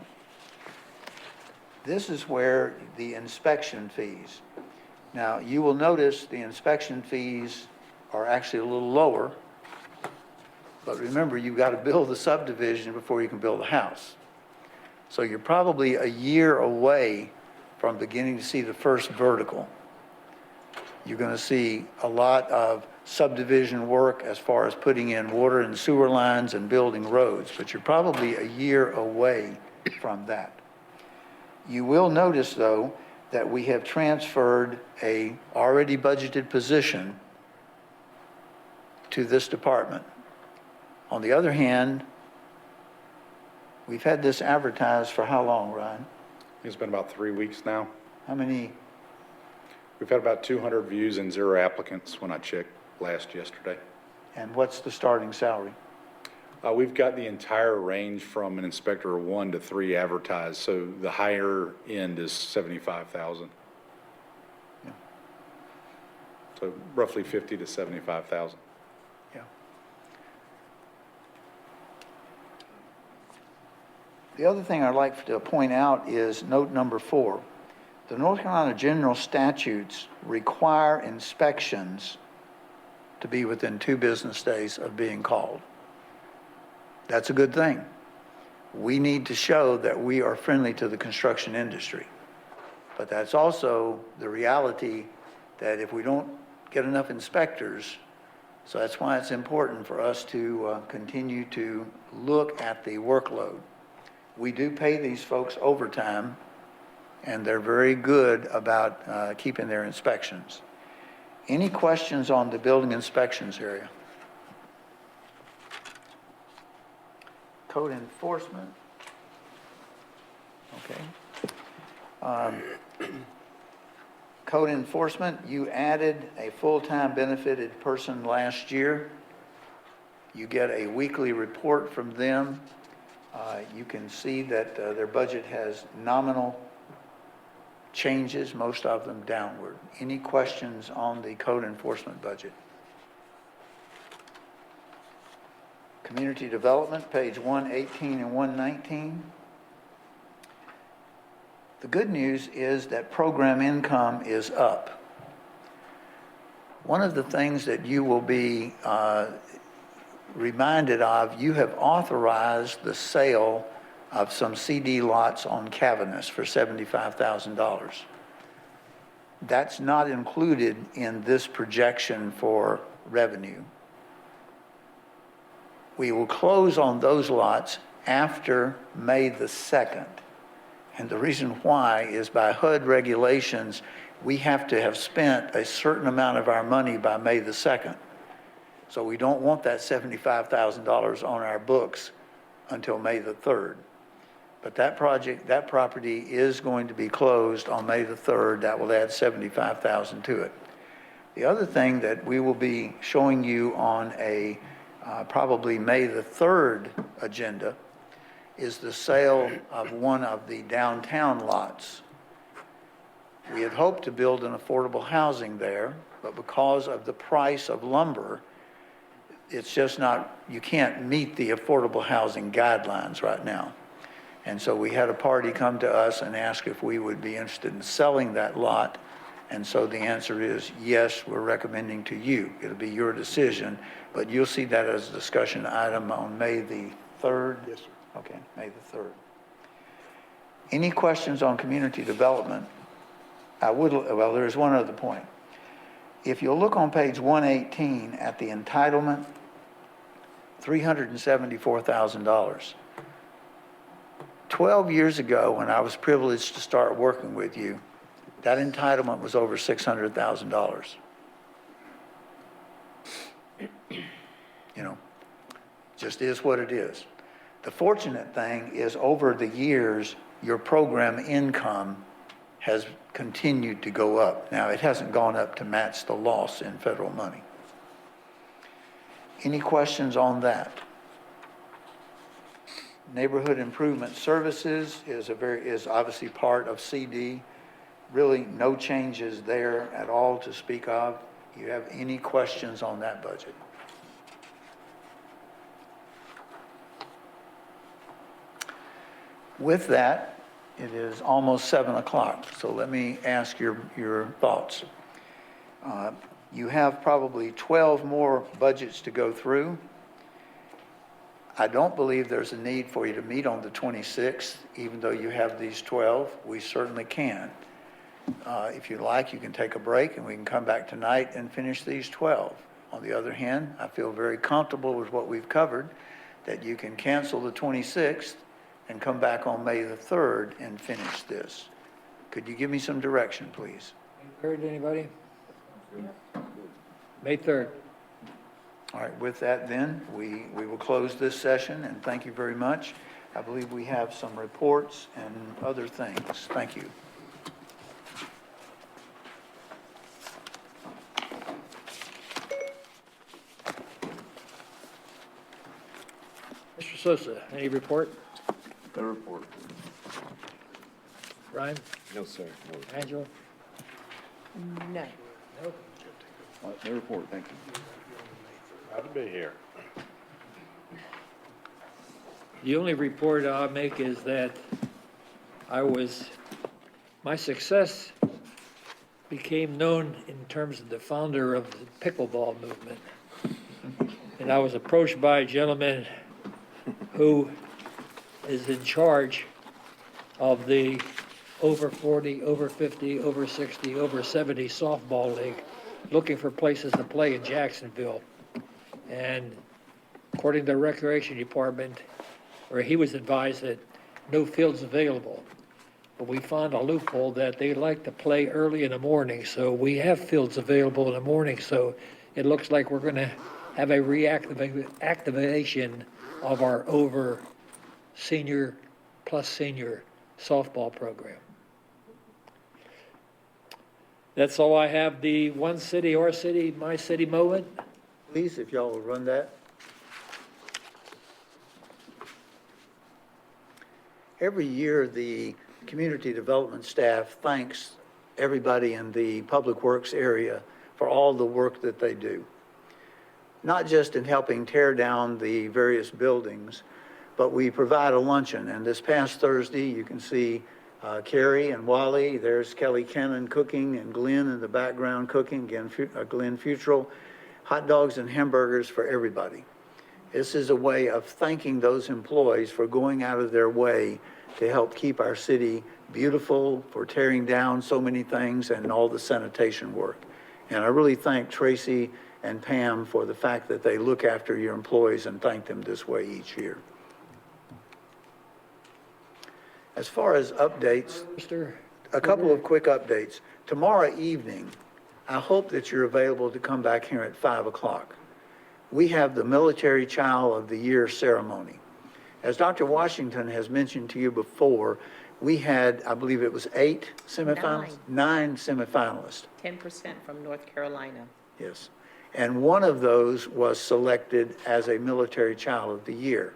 This is where the inspection fees. Now, you will notice the inspection fees are actually a little lower But remember, you've got to build the subdivision before you can build a house. So you're probably a year away from beginning to see the first vertical. You're going to see a lot of subdivision work as far as putting in water and sewer lines and building roads, but you're probably a year away from that. You will notice, though, that we have transferred a already budgeted position to this department. On the other hand, we've had this advertised for how long, Ryan? It's been about 3 weeks now. How many? We've had about 200 views and 0 applicants when I checked yesterday. And what's the starting salary? We've got the entire range from an inspector of 1 to 3 advertised, so the higher end is 75,000. Yeah. So roughly 50 to 75,000. Yeah. The other thing I'd like to point out is note number 4. The North Carolina general statutes require inspections to be within 2 business days of being called. That's a good thing. We need to show that we are friendly to the construction industry. But that's also the reality that if we don't get enough inspectors, so that's why it's important for us to continue to look at the workload. We do pay these folks overtime, and they're very good about keeping their inspections. Any questions on the building inspections area? Code enforcement. Okay. Code enforcement, you added a full-time benefited person last year. You get a weekly report from them. You can see that their budget has nominal changes, most of them downward. Any questions on the code enforcement budget? Community development, page 118 and 119. The good news is that program income is up. One of the things that you will be reminded of, you have authorized the sale of some CD lots on Cavanis for $75,000. That's not included in this projection for revenue. We will close on those lots after May the 2nd. And the reason why is by HUD regulations, we have to have spent a certain amount of our money by May the 2nd. So we don't want that $75,000 on our books until May the 3rd. But that property is going to be closed on May the 3rd. That will add $75,000 to it. The other thing that we will be showing you on a probably May the 3rd agenda is the sale of one of the downtown lots. We had hoped to build an affordable housing there, but because of the price of lumber, it's just not, you can't meet the affordable housing guidelines right now. And so we had a party come to us and ask if we would be interested in selling that lot. And so the answer is yes, we're recommending to you. It'll be your decision, but you'll see that as a discussion item on May the 3rd? Yes, sir. Okay, May the 3rd. Any questions on community development? Well, there's one other point. If you'll look on page 118 at the entitlement, $374,000. 12 years ago, when I was privileged to start working with you, that entitlement was over $600,000. You know, just is what it is. The fortunate thing is over the years, your program income has continued to go up. Now, it hasn't gone up to match the loss in federal money. Any questions on that? Neighborhood improvement services is obviously part of CD. Really no changes there at all to speak of. You have any questions on that budget? With that, it is almost 7 o'clock, so let me ask your thoughts. You have probably 12 more budgets to go through. I don't believe there's a need for you to meet on the 26th, even though you have these 12. We certainly can. If you like, you can take a break and we can come back tonight and finish these 12. On the other hand, I feel very comfortable with what we've covered, that you can cancel the 26th and come back on May the 3rd and finish this. Could you give me some direction, please? May 3rd, anybody? May 3rd. All right, with that then, we will close this session, and thank you very much. I believe we have some reports and other things. Thank you. Mr. Sosa, any report? No report. Ryan? No, sir. Angela? No. Nope. No report, thank you. Glad to be here. The only report I'll make is that my success became known in terms of the founder of the pickleball movement. And I was approached by a gentleman who is in charge of the over 40, over 50, over 60, over 70 softball league, looking for places to play in Jacksonville. And according to the Recreation Department, or he was advised that no fields available. But we found a loophole that they like to play early in the morning, so we have fields available in the morning. So it looks like we're going to have a reactivation of our over senior plus senior softball program. That's all I have. The one city, our city, my city moment. Please, if y'all will run that. Every year, the community development staff thanks everybody in the public works area for all the work that they do. Not just in helping tear down the various buildings, but we provide a luncheon. And this past Thursday, you can see Carrie and Wally. There's Kelly Cannon cooking and Glenn in the background cooking. Again, Glenn Futrell. Hot dogs and hamburgers for everybody. This is a way of thanking those employees for going out of their way to help keep our city beautiful, for tearing down so many things and all the sanitation work. And I really thank Tracy and Pam for the fact that they look after your employees and thank them this way each year. As far as updates, a couple of quick updates. Tomorrow evening, I hope that you're available to come back here at 5 o'clock. We have the Military Child of the Year ceremony. As Dr. Washington has mentioned to you before, we had, I believe it was 8 semifinalists? 9 semifinalists. 10% from North Carolina. Yes. And one of those was selected as a Military Child of the Year.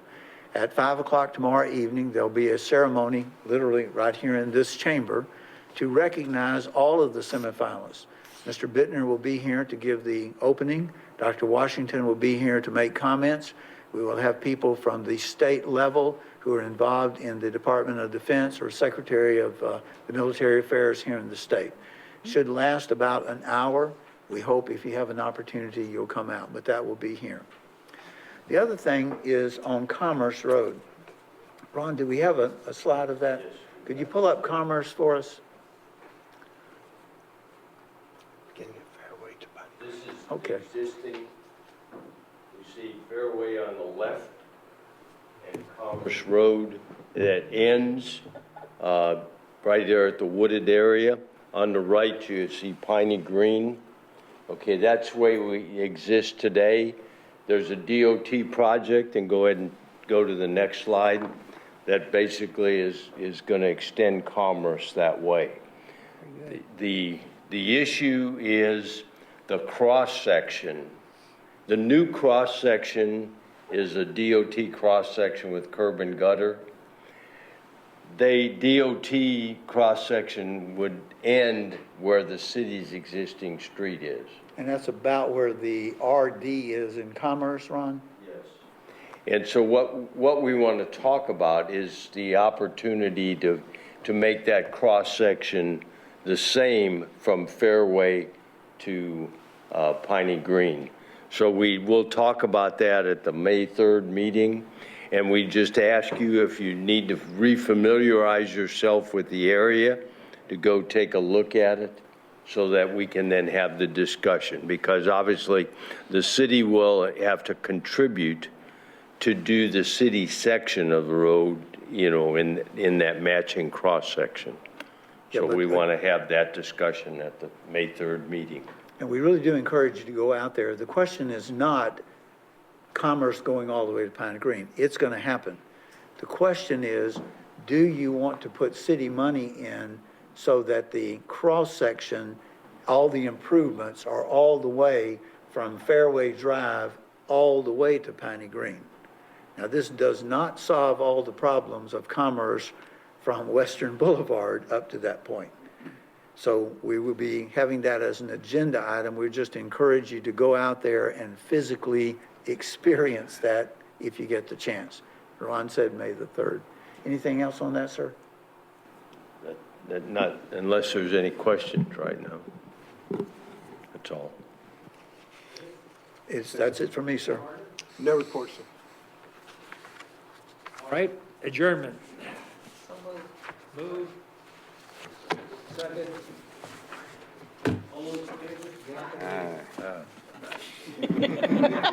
At 5 o'clock tomorrow evening, there'll be a ceremony, literally right here in this chamber, to recognize all of the semifinalists. Mr. Bittner will be here to give the opening. Dr. Washington will be here to make comments. We will have people from the state level who are involved in the Department of Defense or Secretary of the Military Affairs here in the state. Should last about an hour. We hope if you have an opportunity, you'll come out, but that will be here. The other thing is on Commerce Road. Ron, do we have a slide of that? Yes. Could you pull up Commerce for us? This is Okay. existing. You see Fairway on the left and Commerce Road that ends right there at the wooded area. On the right, you see Piney Green. Okay, that's where we exist today. There's a DOT project, and go ahead and go to the next slide, that basically is going to extend commerce that way. The issue is the cross-section. The new cross-section is a DOT cross-section with curb and gutter. The DOT cross-section would end where the city's existing street is. And that's about where the RD is in Commerce, Ron? Yes. And so what we want to talk about is the opportunity to make that cross-section the same from Fairway to Piney Green. So we will talk about that at the May 3rd meeting. And we just ask you if you need to refamiliarize yourself with the area, to go take a look at it so that we can then have the discussion. Because obviously, the city will have to contribute to do the city section of the road, you know, in that matching cross-section. So we want to have that discussion at the May 3rd meeting. And we really do encourage you to go out there. The question is not commerce going all the way to Pine Green. It's going to happen. The question is, do you want to put city money in so that the cross-section, all the improvements are all the way from Fairway Drive all the way to Piney Green? Now, this does not solve all the problems of commerce from Western Boulevard up to that point. So we will be having that as an agenda item. We just encourage you to go out there and physically experience that if you get the chance. Ron said May the 3rd. Anything else on that, sir? Not unless there's any questions right now. That's all. That's it for me, sir. No report, sir. All right, adjournment. So moved. Move. Second. All those in favor?